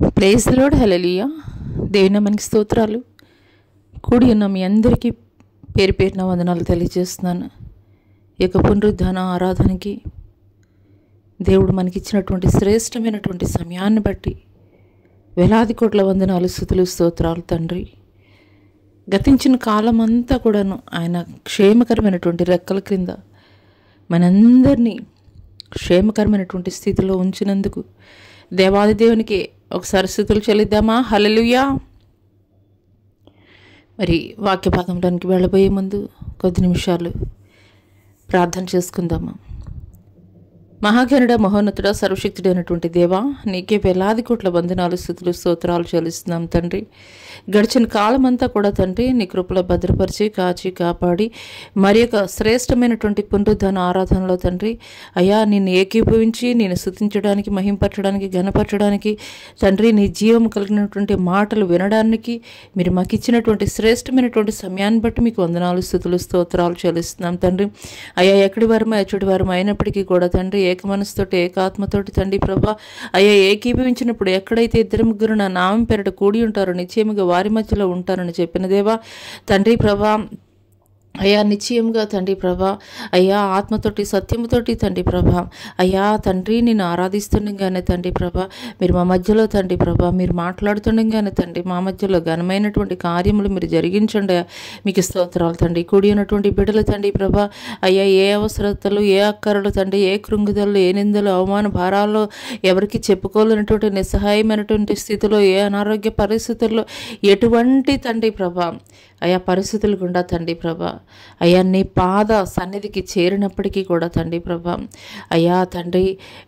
Praise the lord. హల్లెలూయా. దేవుని నామానికి స్తోత్రాలు. కూడి ఉన్న మీ అందరికీ పేరు పేరున వందనాలు తెలియజేస్తున్నాను. ఈ యొక్క పునరుద్ధాన ఆరాధనకి దేవుడు మనకిచ్చినటువంటి శ్రేష్టమైనటువంటి సమయాన్ని బట్టి వేలాది కోట్ల వందనాలు, స్తుతులు, స్తోత్రాలు తండ్రి. గతించిన కాలం అంతా కూడాను ఆయన క్షేమకరమైనటువంటి రెక్కల క్రింద మనందరినీ క్షేమకరమైనటువంటి స్థితిలో ఉంచినందుకు దేవాది దేవునికి ఒకసారి స్తుతులు చెల్లిద్దామా? హల్లెలూయా. మరి వాక్య భాగంలోనికి వెళ్ళబోయే ముందు కొద్ది నిమిషాలు ప్రార్థన చేసుకుందామా. మహాగణుడ, మహోన్నతుడ, సర్వశక్తుడైనటువంటి దేవా, నీకే వేలాది కోట్ల వందనాలు, స్తుతులు, స్తోత్రాలు చెల్లిస్తున్నాం తండ్రి. గడిచిన కాలం అంతా కూడా తండ్రి నీ కృపలో భద్రపరిచి కాచి కాపాడి మరి యొక్క శ్రేష్టమైనటువంటి పునరుద్ధాన ఆరాధనలో తండ్రి అయ్యా నిన్ను ఏకీభవించి నేను స్తుతించడానికి, మహింపరచడానికి, ఘనపరచడానికి తండ్రి నీ జీవం కలిగినటువంటి మాటలు వినడానికి మీరు మాకు ఇచ్చినటువంటి శ్రేష్టమైనటువంటి సమయాన్ని బట్టి మీకు వందనాలు, స్తుతులు, స్తోత్రాలు చెల్లిస్తున్నాం తండ్రి. అయ్యా ఎక్కడి వారమో ఎచ్చటి వారమో అయినప్పటికీ కూడా తండ్రి ఏక మనసుతోటి ఏకాత్మతోటి తండ్రి ప్రభా అయ్యా ఏకీభవించినప్పుడు ఎక్కడైతే ఇద్దరు ముగ్గురు నా నామం పేరిట కూడి ఉంటారో నిశ్చయముగా వారి మధ్యలో ఉంటారని చెప్పిన దేవా తండ్రి ప్రభా అయ్యా నిశ్చయంగా తండ్రి ప్రభా అయ్యా ఆత్మతోటి సత్యముతోటి తండ్రి ప్రభా అయ్యా తండ్రి నేను ఆరాధిస్తుండగానే తండ్రి ప్రభా మీరు మా మధ్యలో తండ్రి ప్రభా మీరు మాట్లాడుతుండగానే తండ్రి మా మధ్యలో ఘనమైనటువంటి కార్యములు మీరు జరిగించండి. మీకు స్తోత్రాలు తండ్రి. కూడి ఉన్నటువంటి బిడ్డలు తండ్రి ప్రభా అయ్యా ఏ అవసరతలు, ఏ అక్కరలు తండ్రి, ఏ కృంగుదలు, ఏ నిందలు, అవమాన భారాల్లో ఎవరికి చెప్పుకోలేనటువంటి నిస్సహాయమైనటువంటి స్థితిలో, ఏ అనారోగ్య పరిస్థితుల్లో, ఎటువంటి తండ్రి ప్రభా అయా పరిస్థితులు గుండా తండ్రి ప్రభా అయ్యా నీ పాద సన్నిధికి చేరినప్పటికీ కూడా తండ్రి ప్రభా అయ్యా తండ్రి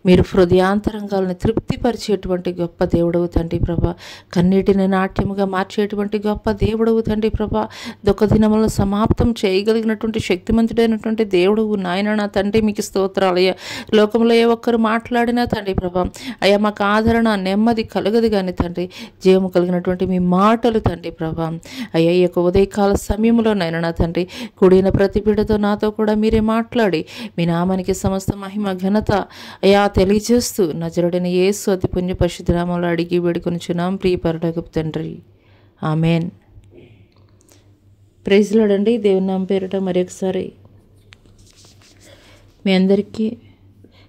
మీరు హృదయాంతరంగాలను తృప్తిపరిచేటువంటి గొప్ప దేవుడవు తండ్రి ప్రభా. కన్నీటిని నాట్యముగా మార్చేటువంటి గొప్ప దేవుడవు తండ్రి ప్రభా. దుఃఖ దినములను సమాప్తం చేయగలిగినటువంటి శక్తిమంతుడైనటువంటి దేవుడవు నాయన నా తండ్రి. మీకు స్తోత్రాలు. అయ్యా లోకంలో ఏ ఒక్కరు మాట్లాడినా తండ్రి ప్రభా అయ్యా మాకు ఆదరణ నెమ్మది కలగదు కానీ తండ్రి జీవము కలిగినటువంటి మీ మాటలు తండ్రి ప్రభా అయ్యా ఈ యొక్క ఉదయకాల సమయంలో నాయన నా తండ్రి కూడిన ప్రతి బిడ్డతో నాతో కూడా మీరే మాట్లాడి మీ నామానికి సమస్త మహిమ ఘనత అయా తెలియజేస్తూ నజరుడైన యేసు అతి పుణ్య పరిశుద్ధ నామములో అడిగి వేడుకొనుచున్నాం ప్రియ పరలోకపు తండ్రి. ఆమెన్. ప్రైజ్ ది లార్డ్ అండి. దేవుని నామం పేరిట మరొకసారి మీ అందరికీ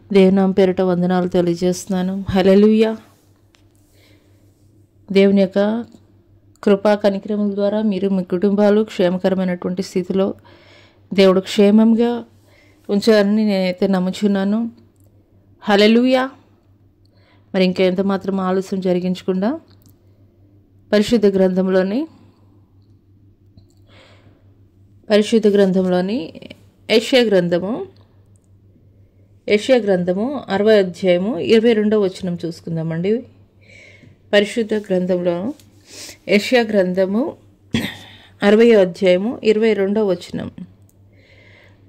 దేవుని నామం పేరిట వందనాలు తెలియజేస్తున్నాను. హల్లెలూయా. దేవుని యొక్క కృపా కనికరముల ద్వారా మీరు మీ కుటుంబాలు క్షేమకరమైనటువంటి స్థితిలో దేవుడు క్షేమంగా ఉంచారని నేనైతే నమ్ముచున్నాను. హల్లెలూయా. మరి ఇంకా ఎంత మాత్రం ఆలస్యం జరిగించకుండా పరిశుద్ధ గ్రంథంలోని యెషయా గ్రంథము 60వ అధ్యాయము 22వ వచనం చూసుకుందామండి. పరిశుద్ధ గ్రంథంలో యెషయా గ్రంథము 60వ అధ్యాయము 22వ వచనం.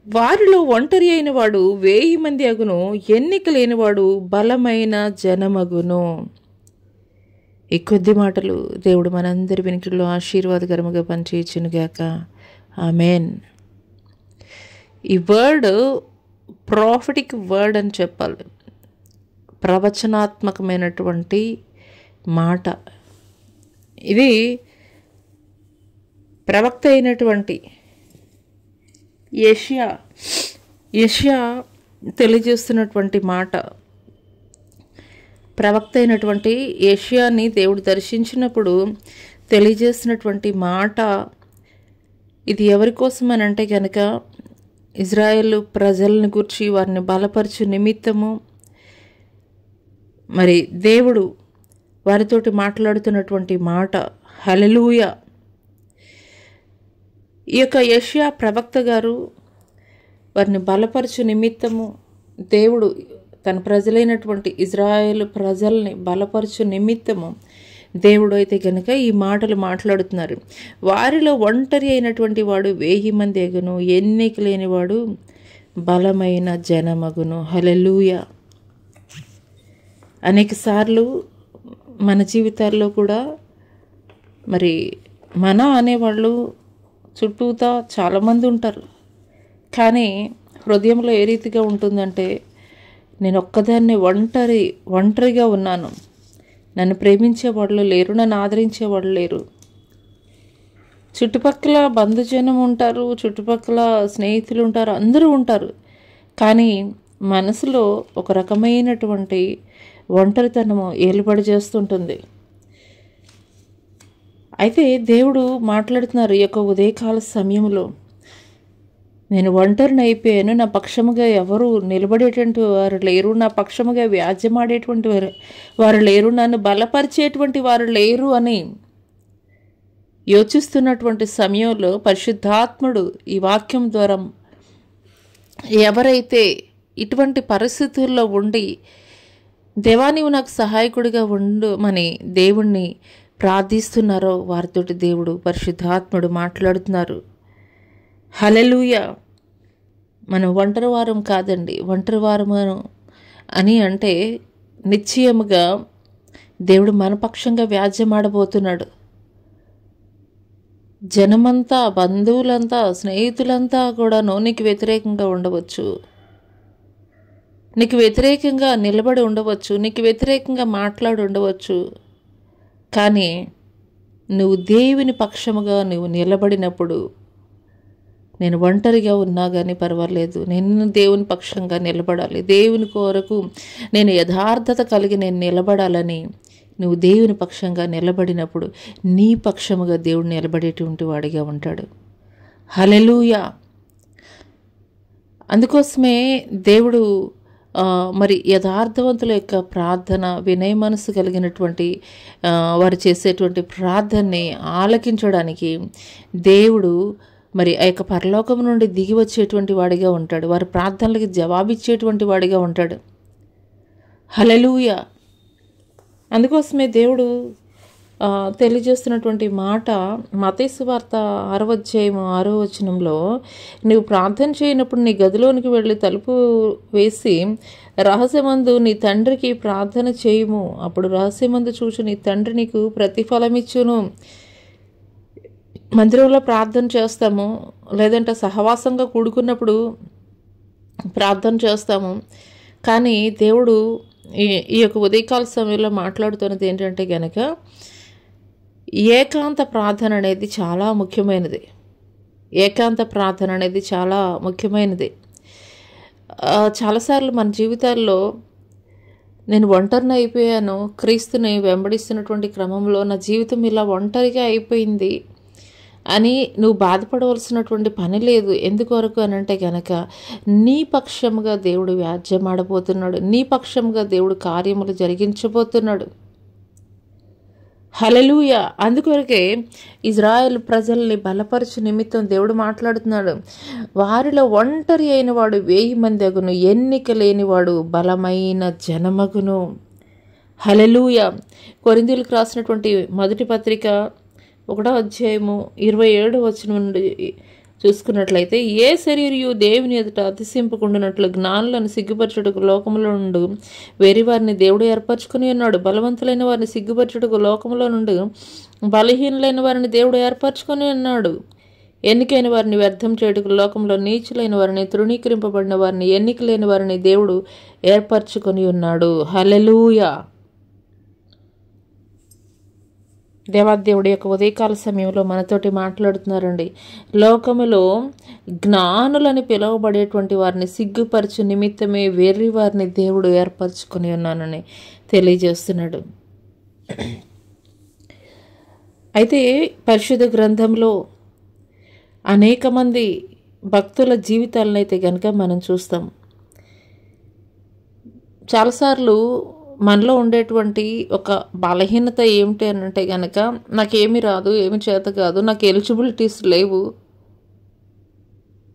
వారిలో ఒంటరి అయిన వాడు 1000 మంది అగును, ఎన్నిక లేనివాడు బలమైన జనమగును. ఈ కొద్ది మాటలు దేవుడు మనందరి వెనుకలో ఆశీర్వాదకరముగా పనిచేయుచునుగాక. ఆమెన్. ఈ వర్డ్ ప్రాఫిటిక్ వర్డ్ అని చెప్పాలి. ప్రవచనాత్మకమైనటువంటి మాట. ఇది ప్రవక్త అయినటువంటి యెషయా తెలియజేస్తున్నటువంటి మాట. ప్రవక్త అయినటువంటి యెషయాని దేవుడు దర్శించినప్పుడు తెలియజేస్తున్నటువంటి మాట. ఇది ఎవరి కోసం అని అంటే కనుక ఇజ్రాయేలు ప్రజలను గూర్చి వారిని బలపరచు నిమిత్తము మరి దేవుడు వారితోటి మాట్లాడుతున్నటువంటి మాట. హల్లెలూయా. ఈ యొక్క యెషయా ప్రవక్త గారు వారిని బలపరచు నిమిత్తము దేవుడు తన ప్రజలైనటువంటి ఇజ్రాయేలు ప్రజల్ని బలపరచు నిమిత్తము దేవుడు అయితే కనుక ఈ మాటలు మాట్లాడుతున్నారు. వారిలో ఒంటరి అయినటువంటి వాడు 1000 మంది ఎగును, ఎన్నిక లేనివాడు బలమైన జనమగును. హల్లెలూయా. అనేక సార్లు మన జీవితాల్లో కూడా మరి మన అనేవాళ్ళు చుట్టూతా చాలామంది ఉంటారు. కానీ హృదయంలో ఏ రీతిగా ఉంటుందంటే నేను ఒక్కదాన్ని ఒంటరిగా ఉన్నాను, నన్ను ప్రేమించేవాళ్ళు లేరు, నన్ను ఆదరించేవాళ్ళు లేరు. చుట్టుపక్కల బంధుజనం ఉంటారు, చుట్టుపక్కల స్నేహితులు ఉంటారు, అందరూ ఉంటారు. కానీ మనసులో ఒక రకమైనటువంటి ఒంటరితనము ఏలుబడి చేస్తుంటుంది. అయితే దేవుడు మాట్లాడుతున్నారు ఈ యొక్క ఉదయకాల సమయంలో, నేను ఒంటరిని అయిపోయాను, నా పక్షముగా ఎవరు నిలబడేటువంటి వారు లేరు, నా పక్షముగా వ్యాజ్యమాడేటువంటి వారు లేరు, నన్ను బలపరిచేటువంటి వారు లేరు అని యోచిస్తున్నటువంటి సమయంలో పరిశుద్ధాత్ముడు ఈ వాక్యం ద్వారా ఎవరైతే ఇటువంటి పరిస్థితుల్లో ఉండి దేవా నీవు నాకు సహాయకుడిగా ఉండమని దేవుణ్ణి ప్రార్థిస్తున్నారో వారితోటి దేవుడు పరిశుద్ధాత్ముడు మాట్లాడుతున్నారు. హల్లెలూయా. మనం ఒంటరి వారం కాదండి. ఒంటరి వారము అని అంటే నిశ్చయముగా దేవుడు మన పక్షంగా వ్యాజ్యమాడబోతున్నాడు. జనమంతా, బంధువులంతా, స్నేహితులంతా కూడాను నీకు వ్యతిరేకంగా ఉండవచ్చు, నీకు వ్యతిరేకంగా నిలబడి ఉండవచ్చు, నీకు వ్యతిరేకంగా మాట్లాడి ఉండవచ్చు. కానీ నువ్వు దేవుని పక్షముగా నువ్వు నిలబడినప్పుడు, నేను ఒంటరిగా ఉన్నా కానీ పర్వాలేదు, నేను దేవుని పక్షంగా నిలబడాలి, దేవుని కొరకు నేను యథార్థత కలిగి నేను నిలబడాలని నువ్వు దేవుని పక్షంగా నిలబడినప్పుడు నీ పక్షముగా దేవుడు నిలబడేటువంటి వాడిగా ఉంటాడు. హల్లెలూయా. అందుకోసమే దేవుడు మరి యథార్థవంతుల యొక్క ప్రార్థన, వినయ మనసు కలిగినటువంటి వారు చేసేటువంటి ప్రార్థనని ఆలకించడానికి దేవుడు మరి ఆ యొక్క పరలోకం నుండి దిగి వచ్చేటువంటి వాడిగా ఉంటాడు. వారి ప్రార్థనలకి జవాబిచ్చేటువంటి వాడిగా ఉంటాడు. హల్లెలూయా. అందుకోసమే దేవుడు తెలియజేస్తున్నటువంటి మాట మత్తయి సువార్త 6వ అధ్యాయం 6వ వచనంలో, నువ్వు ప్రార్థన చేయనప్పుడు నీ గదిలోనికి వెళ్ళి తలుపు వేసి రహస్యమందు నీ తండ్రికి ప్రార్థన చేయుము, అప్పుడు రహస్యమందు చూసి నీ తండ్రి నీకు ప్రతిఫలమిచ్చును. మందిరంలో ప్రార్థన చేస్తాము, లేదంటే సహవాసంగా కూడుకున్నప్పుడు ప్రార్థన చేస్తాము. కానీ దేవుడు ఈ యొక్క ఉదయకాల సమయంలో మాట్లాడుతున్నది ఏంటంటే గనక ఏకాంత ప్రార్థన అనేది చాలా ముఖ్యమైనది. ఏకాంత ప్రార్థన అనేది చాలా ముఖ్యమైనది. చాలాసార్లు మన జీవితాల్లో నేను ఒంటరిని అయిపోయాను, క్రీస్తుని వెంబడిస్తున్నటువంటి క్రమంలో నా జీవితం ఇలా ఒంటరిగా అయిపోయింది అని నువ్వు బాధపడవలసినటువంటి పని లేదు. ఎందుకొరకు అని అంటే గనక నీ పక్షముగా దేవుడు వ్యాజ్యమాడబోతున్నాడు, నీ పక్షముగా దేవుడు కార్యములు జరిగించబోతున్నాడు. హల్లెలూయా. అందుకొరకే ఇజ్రాయెల్ ప్రజల్ని బలపరచు నిమిత్తం దేవుడు మాట్లాడుతున్నాడు. వారిలో ఒంటరి అయిన వాడు 1000 మంది అగును, ఎన్నిక లేనివాడు బలమైన జనమగును. హల్లెలూయా. కొరింథీయులకు రాసినటువంటి మొదటి పత్రిక 1వ అధ్యాయము 27వ వచనం నుండి చూసుకున్నట్లయితే, ఏ శరీరయు దేవుని ఎదుట అతిశయింపకుండానట్లు జ్ఞానులను సిగ్గుపరచుటకు లోకములో నుండి వేరే వారిని దేవుడు ఏర్పరచుకుని ఉన్నాడు. బలవంతులైన వారిని సిగ్గుపరచుటకు లోకములో నుండి బలహీనులైన వారిని దేవుడు ఏర్పరచుకొని ఉన్నాడు. ఎన్నికైన వారిని వ్యర్థం చేయుటకు లోకంలో నీచులైన వారిని, తృణీకరింపబడిన వారిని, ఎన్నిక లేని వారిని దేవుడు ఏర్పరచుకొని ఉన్నాడు. హల్లెలూయా. దేవాదేవుడి యొక్క ఉదయకాల సమయంలో మనతోటి మాట్లాడుతున్నారండి. లోకములో జ్ఞానులని పిలువబడేటువంటి వారిని సిగ్గుపరచు నిమిత్తమే వేరే వారిని దేవుడు ఏర్పరచుకొని ఉన్నానని తెలియజేస్తున్నాడు. అయితే పరిశుద్ధ గ్రంథంలో అనేక మంది భక్తుల జీవితాలను అయితే కనుక మనం చూస్తాం. చాలాసార్లు మనలో ఉండేటువంటి ఒక బలహీనత ఏమిటి అని అంటే కనుక, నాకేమీ రాదు, ఏమి చేత కాదు, నాకు ఎలిజిబిలిటీస్ లేవు,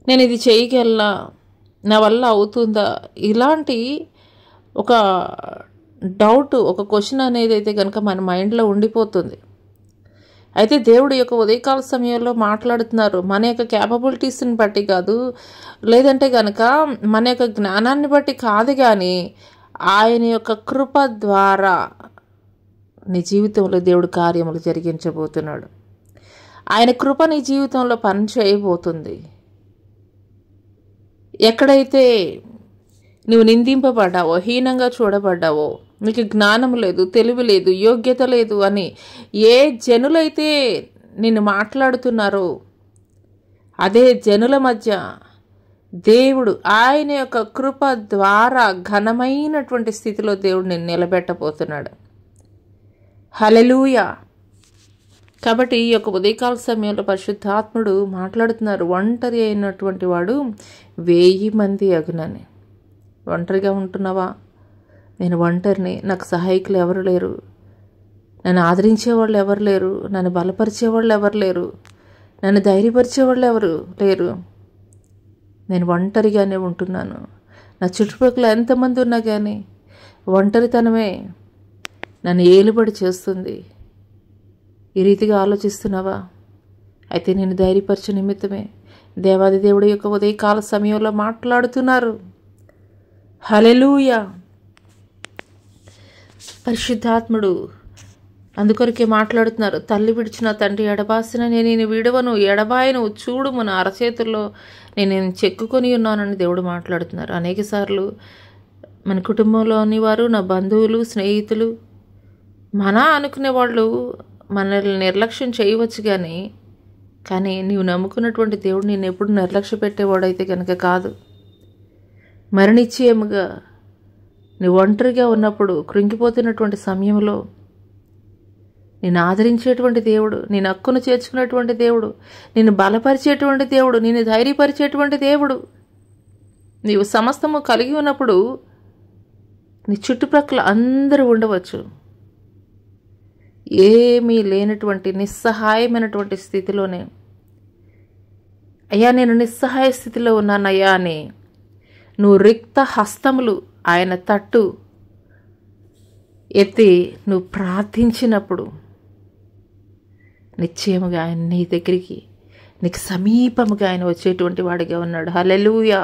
నేను ఇది చేయగలనా, నా వల్ల అవుతుందా, ఇలాంటి ఒక డౌట్, ఒక క్వశ్చన్ అనేది అయితే కనుక మన మైండ్లో ఉండిపోతుంది. అయితే దేవుడు యొక్క ఉదయకాల సమయంలో మాట్లాడుతున్నారు. మన యొక్క క్యాపబిలిటీస్ని బట్టి కాదు, లేదంటే కనుక మన యొక్క జ్ఞానాన్ని బట్టి కాదు, కానీ ఆయన యొక్క కృప ద్వారా నీ జీవితంలో దేవుడు కార్యములు జరిగించబోతున్నాడు. ఆయన కృప నీ జీవితంలో పని చేయబోతుంది. ఎక్కడైతే నువ్వు నిందింపబడ్డావో, హీనంగా చూడబడ్డావో, నీకు జ్ఞానం లేదు, తెలివి లేదు, యోగ్యత లేదు అని ఏ జనులైతే నిన్ను మాట్లాడుతున్నారో అదే జనుల మధ్య దేవుడు ఆయన యొక్క కృప ద్వారా ఘనమైనటువంటి స్థితిలో దేవుడు నిన్ను నిలబెట్టబోతున్నాడు. హల్లెలూయా. కాబట్టి ఈ యొక్క ఉదయకాల సమయంలో పరిశుద్ధాత్ముడు మాట్లాడుతున్నారు. ఒంటరి అయినటువంటి వాడు 1000 మంది అగునని. ఒంటరిగా ఉంటున్నావా? నేను ఒంటరిని, నాకు సహాయకులు ఎవరు లేరు, నన్ను ఆదరించేవాళ్ళు ఎవరు లేరు, నన్ను బలపరిచేవాళ్ళు ఎవరు లేరు, నన్ను ధైర్యపరిచేవాళ్ళు ఎవరు లేరు, నేను ఒంటరిగానే ఉంటున్నాను, నా చుట్టుపక్కల ఎంతమంది ఉన్నా కానీ ఒంటరితనమే నన్ను ఏలుబడి చేస్తుంది, ఈ రీతిగా ఆలోచిస్తున్నావా? అయితే నేను ధైర్యపరిచే నిమిత్తమే దేవాది దేవుడి యొక్క ఉదయకాల సమయంలో మాట్లాడుతున్నారు. హల్లెలూయా. పరిశుద్ధాత్ముడు అందుకొరకే మాట్లాడుతున్నారు. తల్లి విడిచిన తండ్రి ఎడబాసిన నేను విడవను, ఎడబాయను, చూడుము నా అరచేతుల్లో నేను చెక్కుకొని ఉన్నానని దేవుడు మాట్లాడుతున్నారు. అనేక సార్లు మన కుటుంబంలోని వారు, నా బంధువులు, స్నేహితులు, మన అనుకునే వాళ్ళు మనల్ని నిర్లక్ష్యం చేయవచ్చు కానీ నీవు నమ్ముకున్నటువంటి దేవుడు నేను ఎప్పుడు నిర్లక్ష్య పెట్టేవాడైతే కనుక కాదు. మరణిశ్చయముగా నువ్వు ఒంటరిగా ఉన్నప్పుడు, కృంగిపోతున్నటువంటి సమయంలో నేను ఆదరించేటువంటి దేవుడు, నేను హక్కును చేర్చుకున్నటువంటి దేవుడు, నేను బలపరిచేటువంటి దేవుడు, నేను ధైర్యపరిచేటువంటి దేవుడు. నీవు సమస్తము కలిగి ఉన్నప్పుడు నీ చుట్టుప్రక్కల అందరూ ఉండవచ్చు. ఏమీ లేనటువంటి నిస్సహాయమైనటువంటి స్థితిలోనే అయ్యా నేను నిస్సహాయ స్థితిలో ఉన్నానయ్యా అని నువ్వు రిక్త హస్తములు ఆయన తట్టు ఎత్తి నువ్వు ప్రార్థించినప్పుడు నిశ్చయముగా ఆయన నీ దగ్గరికి, నీకు సమీపముగా ఆయన వచ్చేటువంటి వాడిగా ఉన్నాడు. హల్లెలూయా.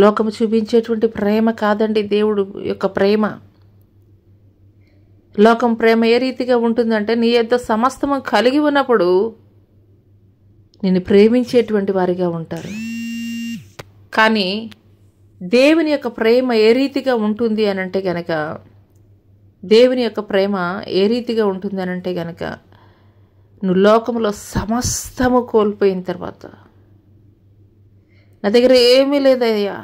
లోకము చూపించేటువంటి ప్రేమ కాదండి దేవుడు యొక్క ప్రేమ. లోకం ప్రేమ ఏ రీతిగా ఉంటుందంటే నీ యొద్ద సమస్తము కలిగి ఉన్నప్పుడు నిన్ను ప్రేమించేటువంటి వారిగా ఉంటారు. కానీ దేవుని యొక్క ప్రేమ ఏ రీతిగా ఉంటుంది అనంటే గనక, దేవుని యొక్క ప్రేమ ఏ రీతిగా ఉంటుంది అనంటే గనక, నువ్వు లోకంలో సమస్తము కోల్పోయిన తర్వాత, నా దగ్గర ఏమీ లేదయ్యా,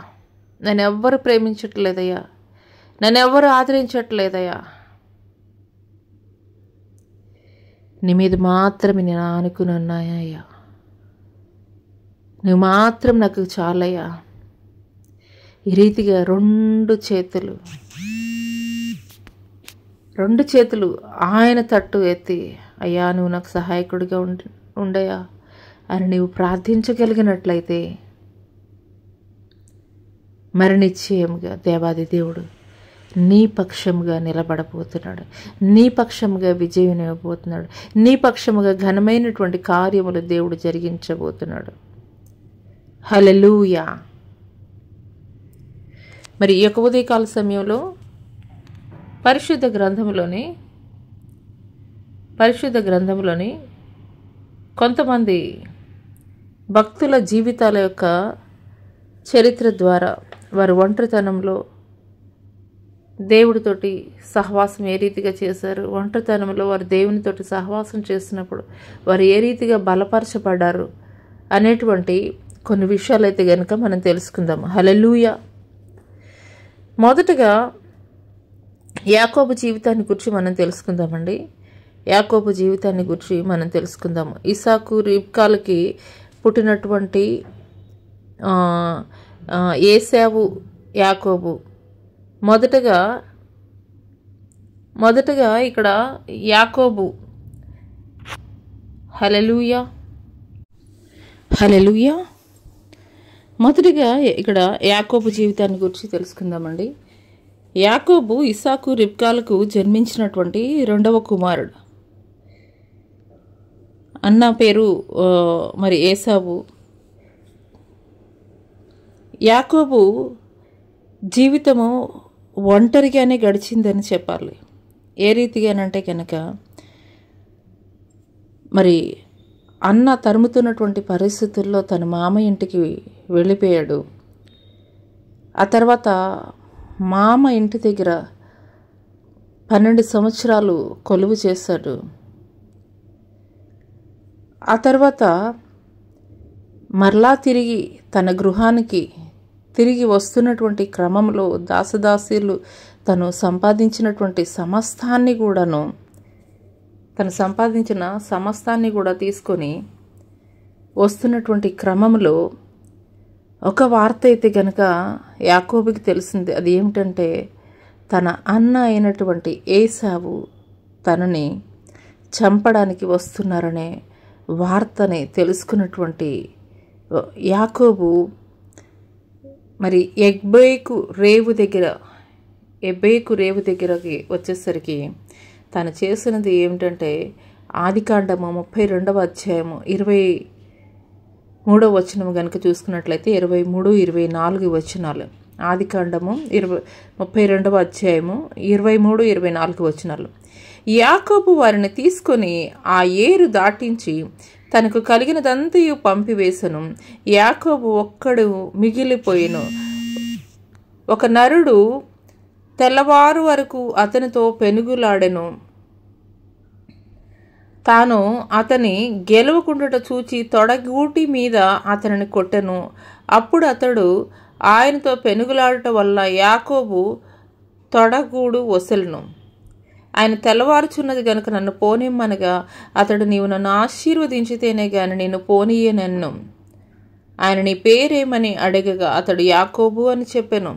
నన్ను ఎవ్వరు ప్రేమించట్లేదయ్యా, నన్ను ఎవ్వరు ఆదరించట్లేదయ్యా, నీ మీద మాత్రమే నేను ఆనుకుని ఉన్నాయ్యా, నువ్వు మాత్రం నాకు చాలయ్యా, ఈ రీతిగా రెండు చేతులు ఆయన తట్టు ఎత్తి అయ్యా నువ్వు నాకు సహాయకుడిగా ఉండయా అని నీవు ప్రార్థించగలిగినట్లయితే మరి నిశ్చయముగా దేవాది దేవుడు నీ పక్షముగా నిలబడబోతున్నాడు, నీ పక్షముగా విజయం ఇవ్వబోతున్నాడు, నీ పక్షముగా ఘనమైనటువంటి కార్యములు దేవుడు జరిగించబోతున్నాడు. హల్లెలూయా. మరి ఈ యొక్క ఉదయకాల సమయంలో పరిశుద్ధ గ్రంథంలోని కొంతమంది భక్తుల జీవితాల యొక్క చరిత్ర ద్వారా వారు ఒంటరితనంలో దేవుడితోటి సహవాసం ఏ రీతిగా చేశారు, ఒంటరితనంలో వారు దేవునితోటి సహవాసం చేసినప్పుడు వారు ఏ రీతిగా బలపరచబడ్డారు అనేటువంటి కొన్ని విషయాలు అయితే కనుక మనం తెలుసుకుందాం. హల్లెలూయా. మొదటగా యాకోబు జీవితాన్ని గురించి మనం తెలుసుకుందామండి. యాకోబు జీవితాన్ని గురించి మనం తెలుసుకుందాము. ఇసాకు రిబ్కాలకి పుట్టినటువంటి ఏశావు యాకోబు. మొదటగా ఇక్కడ యాకోబు. హల్లెలూయా. హల్లెలూయా. మొదటిగా ఇక్కడ యాకోబు జీవితాన్ని గురించి తెలుసుకుందామండి. యాకోబు ఇసాకు రిబ్కాలకు జన్మించినటువంటి రెండవ కుమారుడు. అన్న పేరు మరి ఏసావు. యాకోబు జీవితము ఒంటరిగానే గడిచిందని చెప్పాలి. ఏ రీతిగానంటే కనుక మరి అన్న తరుముతున్నటువంటి పరిస్థితుల్లో తన మామ ఇంటికి వెళ్ళిపోయాడు. ఆ తర్వాత మామ ఇంటి దగ్గర 12 సంవత్సరాలు కొలువు చేశాడు. ఆ తర్వాత మరలా తిరిగి తన గృహానికి తిరిగి వస్తున్నటువంటి క్రమంలో దాసదాసీలు తను సంపాదించినటువంటి సమస్తాన్ని కూడాను తను సంపాదించిన సమస్తాన్ని కూడా తీసుకొని వస్తున్నటువంటి క్రమంలో ఒక వార్త అయితే గనక యాకోబుకి తెలిసింది. అది ఏమిటంటే తన అన్న అయినటువంటి ఏసావు తనని చంపడానికి వస్తున్నారనే వార్తని తెలుసుకున్నటువంటి యాకోబు మరి ఎబ్బేకు రేవు దగ్గరకి వచ్చేసరికి తను చేసినది ఏమిటంటే ఆదికాండము 32వ అధ్యాయము 23వ వచనం కనుక చూసుకున్నట్లయితే 23, 24 వచనాలు. ఆదికాండము 32వ అధ్యాయము 23, 24 వచనాలు. యాకోబు వారిని తీసుకొని ఆ ఏరు దాటించి తనకు కలిగినదంతయు పంపివేసను. యాకోబు ఒక్కడు మిగిలిపోయిను. ఒక నరుడు తెల్లవారు వరకు అతనితో పెనుగులాడెను. తాను అతని గెలవకుండుట చూచి తొడగూటి మీద అతనిని కొట్టెను. అప్పుడు అతడు ఆయనతో పెనుగులాడట వల్ల యాకోబు తొడగూడు వసెలను. ఆయన తెల్లవారుచున్నది గనుక నన్ను పోనిమ్మనగా అతడు, నీవు నన్ను ఆశీర్వదించితేనే గాని నేను పోనీయనెన్ను. ఆయన నీ పేరేమని అడగగా అతడు యాకోబు అని చెప్పెను.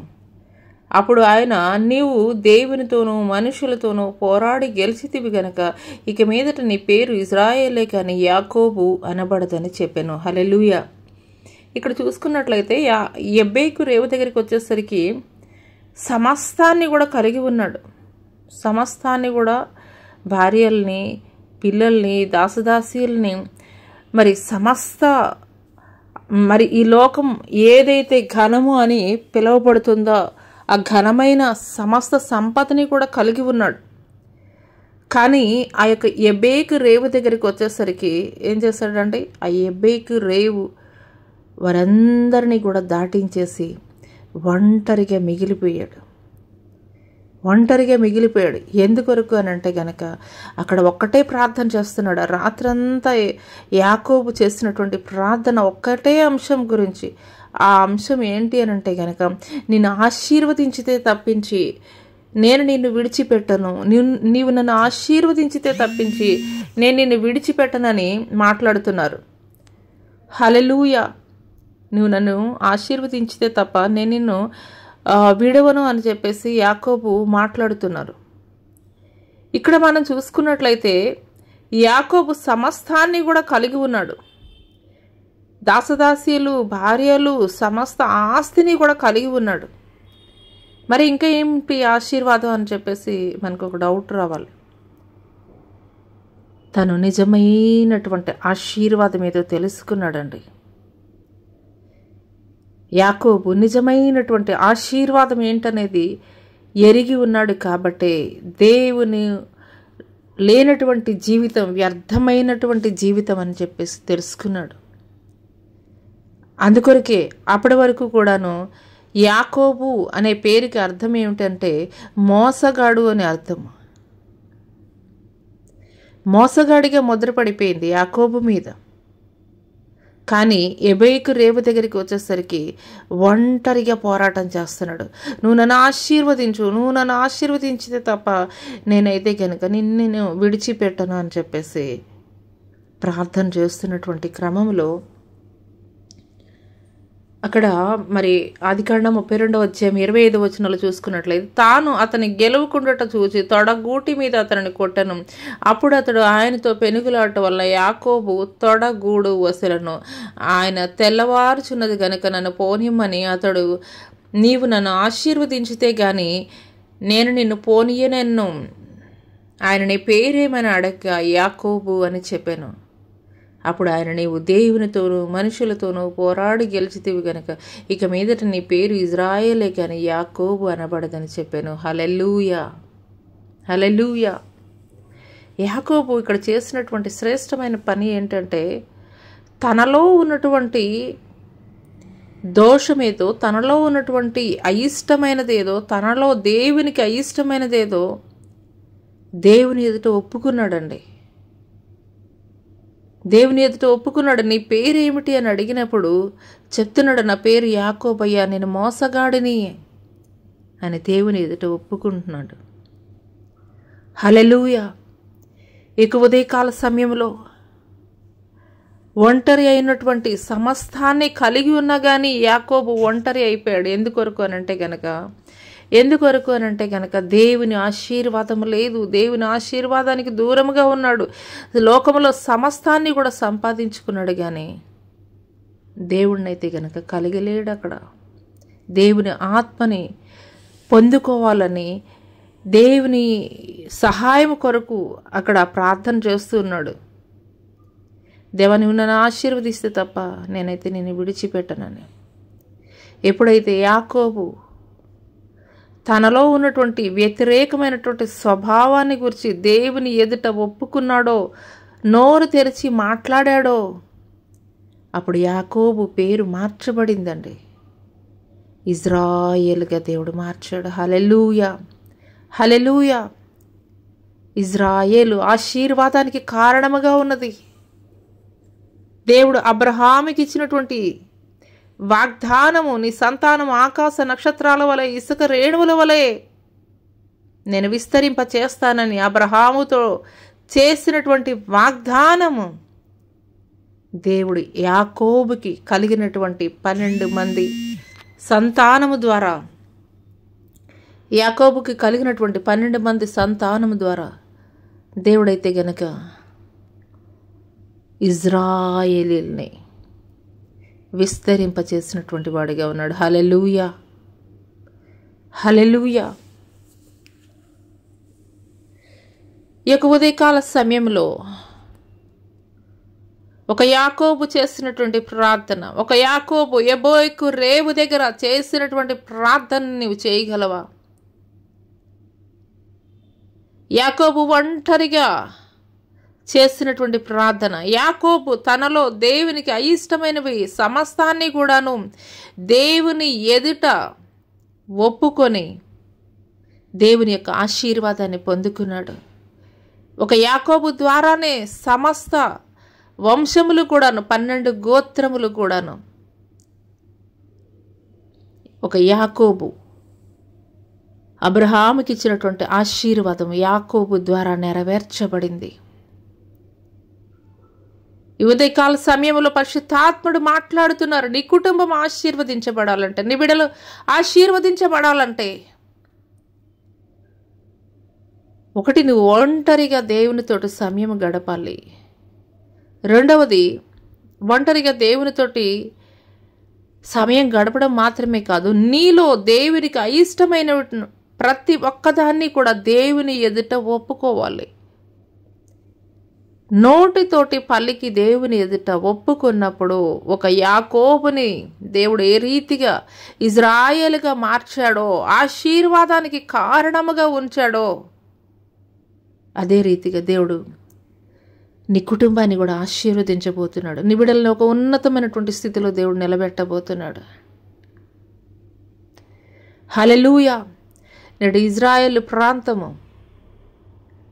అప్పుడు ఆయన, నీవు దేవునితోనూ మనుషులతోనూ పోరాడి గెలిచితివి గనక ఇక మీదట నీ పేరు ఇజ్రాయేలే కానీ యాకోబు అనబడదని చెప్పెను. హల్లెలూయా. ఇక్కడ చూసుకున్నట్లయితే ఎబ్బేకు రేవు దగ్గరికి వచ్చేసరికి సమస్తాన్ని కూడా కలిగి ఉన్నాడు. సమస్తాన్ని కూడా, భార్యల్ని, పిల్లల్ని, దాసదాసీల్ని, మరి మరి ఈ లోకం ఏదైతే ఘనము అని పిలువబడుతుందో ఆ ఘనమైన సమస్త సంపదని కూడా కలిగి ఉన్నాడు. కానీ ఆ యొక్క ఎబ్బేకు రేవు దగ్గరికి వచ్చేసరికి ఏం చేశాడంటే ఆ ఎబ్బేకు రేవు వారందరినీ కూడా దాటించేసి ఒంటరిగా మిగిలిపోయాడు. ఎందుకొరకు అని అంటే గనక అక్కడ ఒక్కటే ప్రార్థన చేస్తున్నాడు. రాత్రంతా యాకోబు చేసినటువంటి ప్రార్థన ఒక్కటే అంశం గురించి. ఆ అంశం ఏంటి అని అంటే గనక, నిన్ను ఆశీర్వదించితే తప్పించి నేను నిన్ను విడిచిపెట్టను, నీవు నన్ను ఆశీర్వదించితే తప్పించి నేను నిన్ను విడిచిపెట్టనని మాట్లాడుతున్నారు. హల్లెలూయా. నువ్వు నన్ను ఆశీర్వదించితే తప్ప నేను నిన్ను విడవను అని చెప్పేసి యాకోబు మాట్లాడుతున్నారు. ఇక్కడ మనం చూసుకున్నట్లయితే యాకోబు సమస్తాన్ని కూడా కలిగి ఉన్నాడు. దాసదాసీలు, భార్యలు, సమస్త ఆస్తిని కూడా కలిగి ఉన్నాడు. మరి ఇంకా ఏంటి ఆశీర్వాదం అని చెప్పేసి మనకు ఒక డౌట్ రావాలి. తను నిజమైనటువంటి ఆశీర్వాదం ఏదో తెలుసుకున్నాడండి. యాకోబు నిజమైనటువంటి ఆశీర్వాదం ఏంటనేది ఎరిగి ఉన్నాడు. కాబట్టే దేవుని లేనటువంటి జీవితం వ్యర్థమైనటువంటి జీవితం అని చెప్పేసి తెలుసుకున్నాడు. అందుకొరకే అప్పటి వరకు కూడాను యాకోబు అనే పేరుకి అర్థం ఏమిటంటే మోసగాడు అని అర్థం. మోసగాడిగా ముద్రపడిపోయింది యాకోబు మీద. కానీ ఎబ్బేకు రేవు దగ్గరికి వచ్చేసరికి ఒంటరిగా పోరాటం చేస్తున్నాడు. నువ్వు నన్ను ఆశీర్వదించితే తప్ప నేనైతే కనుక నిన్ను విడిచిపెట్టను అని చెప్పేసి ప్రార్థన చేస్తున్నటువంటి క్రమంలో అక్కడ మరి ఆదికాండం 32వ అధ్యాయం 25వ వచనంలో చూసుకున్నట్లయితే, తాను అతని గెలవకుండట చూచి తొడగూటి మీద అతనిని కొట్టెను. అప్పుడు అతడు ఆయనతో పెనుగులాట వల్ల యాకోబు తొడగూడు వసెలను. ఆయన తెల్లవారుచున్నది గనుక నన్ను పోనిమ్మని అతడు, నీవు నన్ను ఆశీర్వదించితే గాని నేను నిన్ను పోనీయనెన్ను. ఆయన నీ పేరేమని అడగగా యాకోబు అని చెప్పాను. అప్పుడు ఆయన, నీవు దేవునితోనూ మనుషులతోనూ పోరాడి గెలిచితివి గనక ఇక మీదట నీ పేరు ఇజ్రాయేలే కానీ యాకోబు అనబడదని చెప్పాను. హల్లెలూయా. హల్లెలూయా. యాకోబు ఇక్కడ చేసినటువంటి శ్రేష్టమైన పని ఏంటంటే, తనలో ఉన్నటువంటి దోషమేదో, తనలో ఉన్నటువంటి అయిష్టమైనదేదో, తనలో దేవునికి అయిష్టమైనదేదో దేవుని ఎదుట ఒప్పుకున్నాడండి. దేవుని ఎదుట ఒప్పుకున్నాడు. నీ పేరు ఏమిటి అని అడిగినప్పుడు చెప్తున్నాడు, నా పేరు యాకోబయ్యా, నేను మోసగాడిని అని దేవుని ఎదుట ఒప్పుకుంటున్నాడు. హల్లెలూయా. ఇక ఉదయకాల సమయంలో ఒంటరి అయినటువంటి సమస్తాన్ని కలిగి ఉన్నా కానీ యాకోబు ఒంటరి అయిపోయాడు. ఎందుకొరకు అనంటే గనక దేవుని ఆశీర్వాదం లేదు. దేవుని ఆశీర్వాదానికి దూరంగా ఉన్నాడు. లోకంలో సమస్తాన్ని కూడా సంపాదించుకున్నాడు కానీ దేవుడినైతే గనక కలిగలేడు. అక్కడ దేవుని ఆత్మని పొందుకోవాలని దేవుని సహాయం కొరకు అక్కడ ప్రార్థన చేస్తూ ఉన్నాడు. దేవా, నువ్వు నన్ను ఆశీర్వదిస్తే తప్ప నేనైతే నిన్ను విడిచిపెట్టనని. ఎప్పుడైతే యాకోబు తనలో ఉన్నటువంటి వ్యతిరేకమైనటువంటి స్వభావాన్ని గురించి దేవుని ఎదుట ఒప్పుకున్నాడో, నోరు తెరిచి మాట్లాడాడో, అప్పుడు యాకోబు పేరు మార్చబడిందండి. ఇజ్రాయేలుగా దేవుడు మార్చాడు. హల్లెలూయా, హల్లెలూయా. ఇజ్రాయేలు ఆశీర్వాదానికి కారణముగా ఉన్నది. దేవుడు అబ్రహాముకి ఇచ్చినటువంటి వాగ్దానము, నీ సంతానం ఆకాశ నక్షత్రాల వలె, ఇసుక రేణువుల వలె నేను విస్తరింప చేస్తానని అబ్రహాముతో చేసినటువంటి వాగ్దానము దేవుడు యాకోబుకి కలిగినటువంటి 12 మంది సంతానము ద్వారా, యాకోబుకి కలిగినటువంటి 12 మంది సంతానము ద్వారా దేవుడైతే గనక ఇజ్రాయేలీల్ని విస్తరింపచేసినటువంటి వాడిగా ఉన్నాడు. హల్లెలూయా, హల్లెలూయా. ఈ యొక్క ఉదయకాల సమయంలో ఒక యాకోబు చేసినటువంటి ప్రార్థన, ఒక యాకోబు యెబోకు రేవు దగ్గర చేసినటువంటి ప్రార్థన నీవు చేయగలవా? యాకోబు ఒంటరిగా చేసినటువంటి ప్రార్థన, యాకోబు తనలో దేవునికి అయిష్టమైనవి సమస్తాన్ని కూడాను దేవుని ఎదుట ఒప్పుకొని దేవుని యొక్క ఆశీర్వాదాన్ని పొందుకున్నాడు. ఒక యాకోబు ద్వారానే సమస్త వంశములు కూడాను, 12 గోత్రములు కూడాను ఒక యాకోబు, అబ్రహాముకి ఇచ్చినటువంటి ఆశీర్వాదం యాకోబు ద్వారా నెరవేర్చబడింది. ఈ ఉదయకాల సమయంలో పరిశుద్ధాత్ముడు మాట్లాడుతున్నారు. నీ కుటుంబం ఆశీర్వదించబడాలంటే, నీ బిడ్డలు ఆశీర్వదించబడాలంటే, ఒకటి, నువ్వు ఒంటరిగా దేవునితోటి సమయం గడపాలి. రెండవది, ఒంటరిగా దేవునితోటి సమయం గడపడం మాత్రమే కాదు, నీలో దేవునికి అయిష్టమైన ప్రతి ఒక్కదాన్ని కూడా దేవుని ఎదుట ఒప్పుకోవాలి. నోటితోటి పలికి దేవుని ఎదుట ఒప్పుకున్నప్పుడు ఒక యాకోబుని దేవుడు ఏ రీతిగా ఇజ్రాయేలుగా మార్చాడో, ఆశీర్వాదానికి కారణముగా ఉంచాడో, అదే రీతిగా దేవుడు నీ కుటుంబాన్ని కూడా ఆశీర్వదించబోతున్నాడు. నీ బిడ్డలను ఒక ఉన్నతమైనటువంటి స్థితిలో దేవుడు నిలబెట్టబోతున్నాడు. హల్లెలూయా. నేడు ఇజ్రాయేలు ప్రాంతము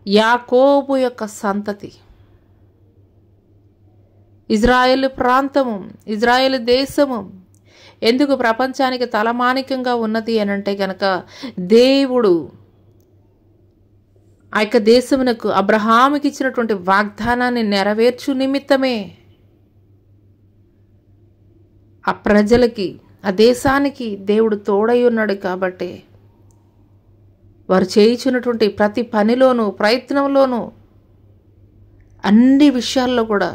యాకోబు యొక్క సంతతి, ఇజ్రాయేలు ప్రాంతము, ఇజ్రాయేలు దేశము ఎందుకు ప్రపంచానికి తలమానికంగా ఉన్నది అనంటే గనక దేవుడు ఆ యొక్క దేశమునకు అబ్రహాముకి ఇచ్చినటువంటి వాగ్దానాన్ని నెరవేర్చు నిమిత్తమే ఆ ప్రజలకి, ఆ దేశానికి దేవుడు తోడై ఉన్నాడు. కాబట్టి వారు చేయించున్నటువంటి ప్రతి పనిలోనూ, ప్రయత్నంలోనూ, అన్ని విషయాల్లో కూడా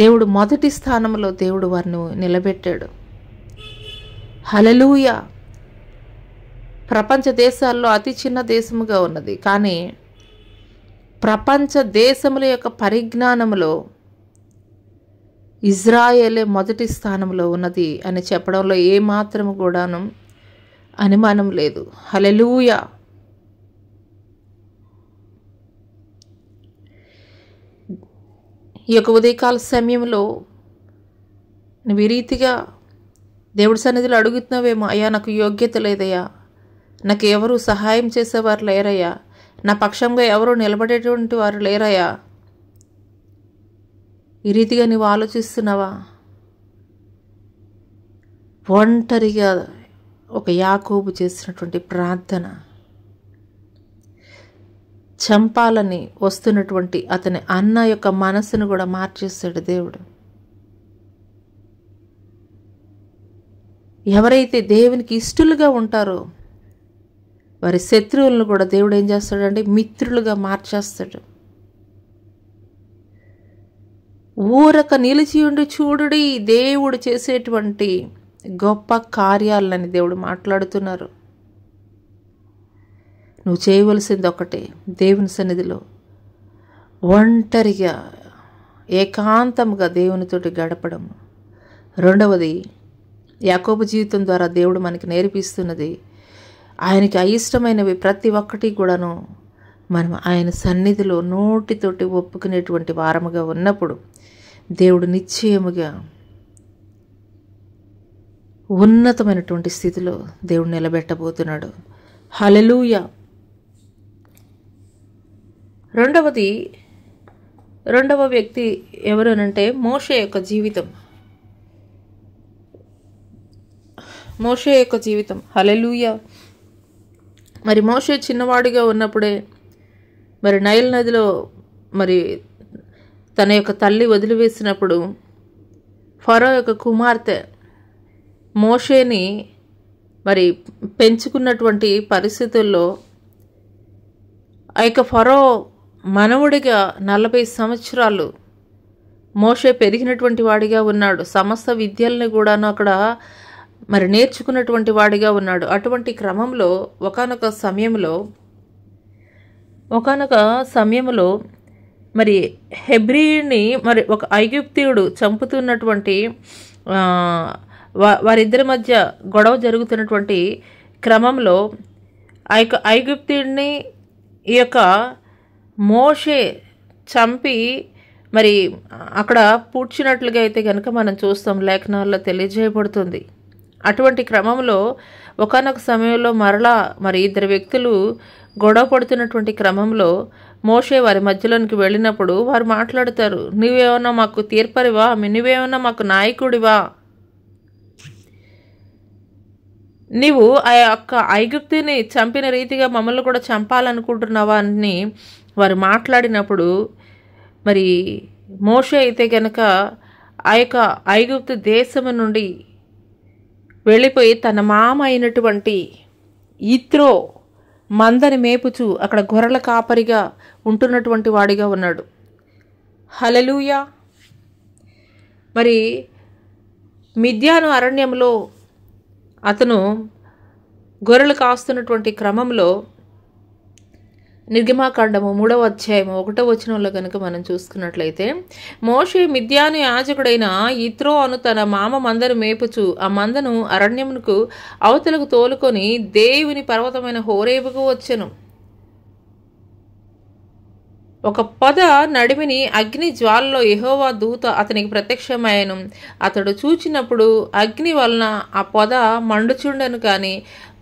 దేవుడు మొదటి స్థానంలో దేవుడు వారిని నిలబెట్టాడు. హల్లెలూయా. ప్రపంచ దేశాల్లో అతి చిన్న దేశముగా ఉన్నది, కానీ ప్రపంచ దేశముల యొక్క పరిజ్ఞానములో ఇజ్రాయేలే మొదటి స్థానంలో ఉన్నది అని చెప్పడంలో ఏమాత్రము కూడాను అనుమానం లేదు. హల్లెలూయా. ఈ యొక్క ఉదయకాల సమయంలో నువ్వు ఈ రీతిగా దేవుడి సన్నిధిలో అడుగుతున్నావేమో, అయ్యా నాకు యోగ్యత లేదయ్యా, నాకు ఎవరు సహాయం చేసేవారు లేరయ్యా, నా పక్షంగా ఎవరు నిలబడేటువంటి వారు లేరయ్యా. ఈ రీతిగా నీవు ఆలోచిస్తున్నావా? ఒంటరిగా ఒక యాకోబు చేసినటువంటి ప్రార్థన చంపాలని వస్తున్నటువంటి అతని అన్న యొక్క మనసును కూడా మార్చేస్తాడు దేవుడు. ఎవరైతే దేవునికి ఇష్టలుగా ఉంటారో వారి శత్రువులను కూడా దేవుడు ఏం చేస్తాడంటే మిత్రులుగా మార్చేస్తాడు. ఊరక నిలిచి ఉండి చూడుడి దేవుడు చేసేటువంటి గొప్ప కార్యాలని దేవుడు మాట్లాడుతున్నారు. నువ్వు చేయవలసింది ఒకటే, దేవుని సన్నిధిలో ఒంటరిగా ఏకాంతంగా దేవునితోటి గడపడం. రెండవది, యాకోబు జీవితం ద్వారా దేవుడు మనకి నేర్పిస్తున్నది, ఆయనకి అయిష్టమైనవి ప్రతి ఒక్కటి కూడాను మనం ఆయన సన్నిధిలో నోటితోటి ఒప్పుకునేటువంటి వారముగా ఉన్నప్పుడు దేవుడు నిశ్చయముగా ఉన్నతమైనటువంటి స్థితిలో దేవుడు నిలబెట్టబోతున్నాడు. హల్లెలూయా. రెండవ వ్యక్తి ఎవరనంటే మోషే యొక్క జీవితం. మోషే యొక్క జీవితం. హల్లెలూయా. మరి మోషే చిన్నవాడిగా ఉన్నప్పుడే మరి నైల్ నదిలో మరి తన యొక్క తల్లి వదిలివేసినప్పుడు ఫరో యొక్క కుమార్తె మోషేని మరి పెంచుకున్నటువంటి పరిస్థితుల్లో ఆ యొక్క ఫరో మనవుడిగా 40 సంవత్సరాలు మోషే పెరిగినటువంటి వాడిగా ఉన్నాడు. సమస్త విద్యల్ని కూడాను అక్కడ మరి నేర్చుకున్నటువంటి వాడిగా ఉన్నాడు. అటువంటి క్రమంలో ఒకానొక సమయంలో మరి హెబ్రీని మరి ఒక ఐగుప్తీయుడు చంపుతున్నటువంటి వారిద్దరి మధ్య గొడవ జరుగుతున్నటువంటి క్రమంలో ఆ యొక్క ఐగుప్తీయుడిని ఈ యొక్క మోషే చంపి మరి అక్కడ పూడ్చినట్లుగా అయితే కనుక మనం చూస్తాం, లేఖనాల్లో తెలియజేయబడుతుంది. అటువంటి క్రమంలో ఒకానొక సమయంలో మరలా మరి ఇద్దరు వ్యక్తులు గొడవ పడుతున్నటువంటి క్రమంలో మోషే వారి మధ్యలోనికి వెళ్ళినప్పుడు వారు మాట్లాడతారు, నువ్వేమన్నా మాకు తీర్పరివా, నువ్వేమన్నా మాకు నాయకుడివా, నీవు ఆ యొక్క ఐగుప్తుని చంపిన రీతిగా మమ్మల్ని కూడా చంపాలనుకుంటున్నావా అని వారు మాట్లాడినప్పుడు మరి మోషే అయితే కనుక ఆ యొక్క ఐగుప్తు దేశము నుండి వెళ్ళిపోయి తన మామ అయినటువంటి యిత్రో మందని మేపుచు అక్కడ గొర్రెల కాపరిగా ఉంటున్నటువంటి వాడిగా ఉన్నాడు. హల్లెలూయా. మరి మిద్యాను అరణ్యంలో అతను గొర్రెలు కాస్తున్నటువంటి క్రమంలో నిర్గమాకాండము 3వ అధ్యాయము 1వ వచనంలో కనుక మనం చూసుకున్నట్లయితే, మోషే మిద్యాను యాజకుడైన యిత్రో అను తన మామ మందను మేపుచు ఆ మందను అరణ్యమునకు అవతలకు తోలుకొని దేవుని పర్వతమైన హోరేబుకు వచ్చెను. ఒక పొద నడిమిని అగ్ని జ్వాలలో యెహోవా దూత అతనికి ప్రత్యక్షమయ్యను. అతడు చూచినప్పుడు అగ్ని వలన ఆ పొద మండుచుండెను, కానీ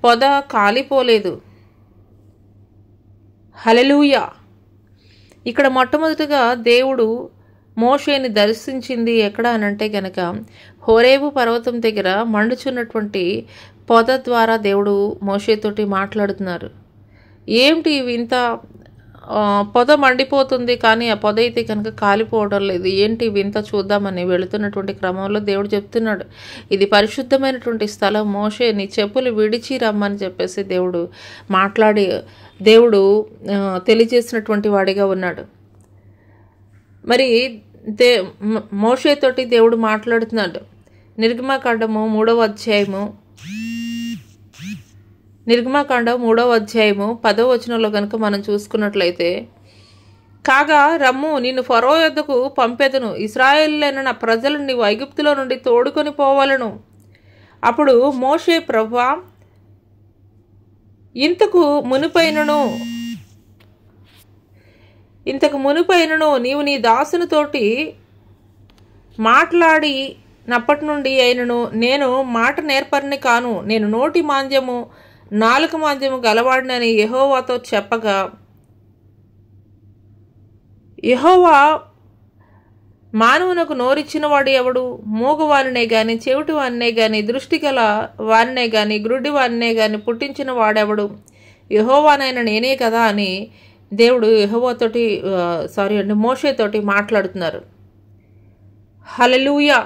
పొద కాలిపోలేదు. హల్లెలూయా. ఇక్కడ మొట్టమొదటిగా దేవుడు మోషేని దర్శించింది ఎక్కడ అనంటే గనక హోరేబు పర్వతం దగ్గర మండుచున్నటువంటి పొద ద్వారా దేవుడు మోషేతోటి మాట్లాడుతున్నారు. ఏమిటి ఇంత పొద మండిపోతుంది కానీ ఆ పొద అయితే కనుక కాలిపోవడం లేదు, ఏంటి వింత చూద్దామని వెళుతున్నటువంటి క్రమంలో దేవుడు చెప్తున్నాడు, ఇది పరిశుద్ధమైనటువంటి స్థలం, మోషే నీ చెప్పులు విడిచి రమ్మని చెప్పేసి దేవుడు తెలియజేసినటువంటి వాడిగా ఉన్నాడు. మరి మోషేతోటి దేవుడు మాట్లాడుతున్నాడు. నిర్గమాకాండము 3వ అధ్యాయము 10వ వచనంలో కనుక మనం చూసుకున్నట్లయితే, కాగా రమ్ము నిన్ను ఫరో యొద్దకు పంపెదను, ఇశ్రాయేలులైన నా ప్రజలను నీవు ఐగుప్తులో నుండి తోడుకొని పోవలను. అప్పుడు మోషే, ప్రభువా, ఇంతకు మునుపైనను నీవు నీ దాసునితోటి మాట్లాడినప్పటి నుండి అయినను నేను మాట నేర్పరిని కాను, నేను నోటి మాంద్యము నాలుక మాంద్యము గలవాడినని యెహోవాతో చెప్పగా, యెహోవా మానవునకు నోరిచ్చిన వాడు ఎవడు? మూగవానినే గాని, చెవిటి వానినే గాని, దృష్టి గల వానినే గాని, గ్రుడ్డి వానినే గాని పుట్టించిన వాడెవడు? యెహోవానైనా నేనే కదా అని దేవుడు మోషేతోటి మాట్లాడుతున్నారు. హల్లెలూయా.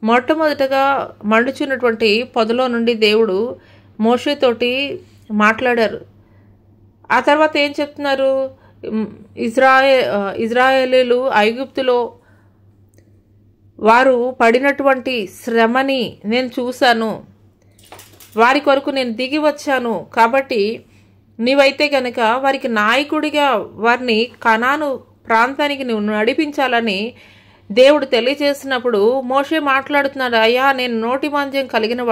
మొట్టమొదటగా మండుచున్నటువంటి పొదలో నుండి దేవుడు మోషేతోటి మాట్లాడారు. ఆ తర్వాత ఏం చెప్తున్నారు? ఇజ్రాయేలీలు ఐగుప్తులో వారు పడినటువంటి శ్రమని నేను చూశాను, వారి కొరకు నేను దిగి వచ్చాను, కాబట్టి నీవైతే కనుక వారికి నాయకుడిగా వారిని కనాను ప్రాంతానికి నువ్వు నడిపించాలని దేవుడు తెలియజేసినప్పుడు మోషే మాట్లాడుతున్నాడు, అయ్యా నేను నోటి మాంద్యం కలిగిన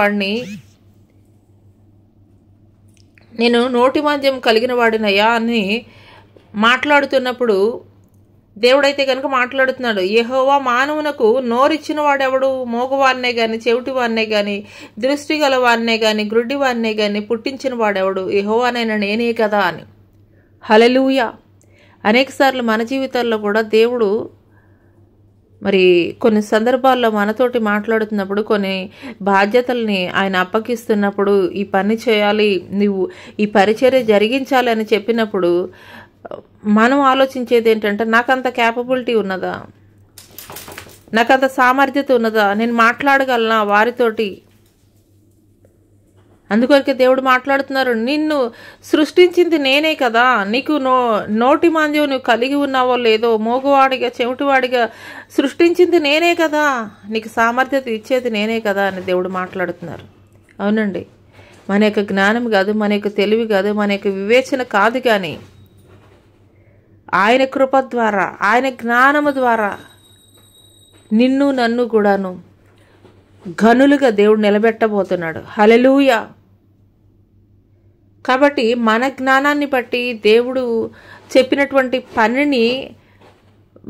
వాడినయ్యా అని మాట్లాడుతున్నప్పుడు దేవుడైతే కనుక మాట్లాడుతున్నాడు, యెహోవా మానవునకు నోరిచ్చిన వాడెవడు? మోగవాన్నే గాని, చెవిటి వాన్నే గాని, దృష్టి గల వాన్నే గాని, గ్రుడ్డి వాన్నే గాని పుట్టించిన వాడెవడు? యెహోవానైనా నేనే కదా అని. హల్లెలూయా. అనేకసార్లు మన జీవితాల్లో కూడా దేవుడు మరి కొన్ని సందర్భాల్లో మనతోటి మాట్లాడుతున్నప్పుడు, కొన్ని బాధ్యతల్ని ఆయన అప్పగిస్తున్నప్పుడు, ఈ పని చేయాలి, నువ్వు ఈ పరిచర్య జరిగించాలి అని చెప్పినప్పుడు మనం ఆలోచించేది ఏంటంటే, నాకంత క్యాపబిలిటీ ఉన్నదా, నాకంత సామర్థ్యత ఉన్నదా, నేను మాట్లాడగలనా వారితోటి? అందుకొరకే దేవుడు మాట్లాడుతున్నారు, నిన్ను సృష్టించింది నేనే కదా, నీకు నోటి మాంద్యం నువ్వు కలిగి ఉన్నావో లేదో, మోగువాడిగా చెవిటివాడిగా సృష్టించింది నేనే కదా, నీకు సామర్థ్యత ఇచ్చేది నేనే కదా అని దేవుడు మాట్లాడుతున్నారు. అవునండి, మన యొక్క జ్ఞానం కాదు, మన యొక్క తెలివి కాదు, మన యొక్క వివేచన కాదు, కానీ ఆయన కృప ద్వారా, ఆయన జ్ఞానము ద్వారా నిన్ను నన్ను కూడాను ఘనులుగా దేవుడు నిలబెట్టబోతున్నాడు. హల్లెలూయా. కాబట్టి మన జ్ఞానాన్ని బట్టి దేవుడు చెప్పినటువంటి పనిని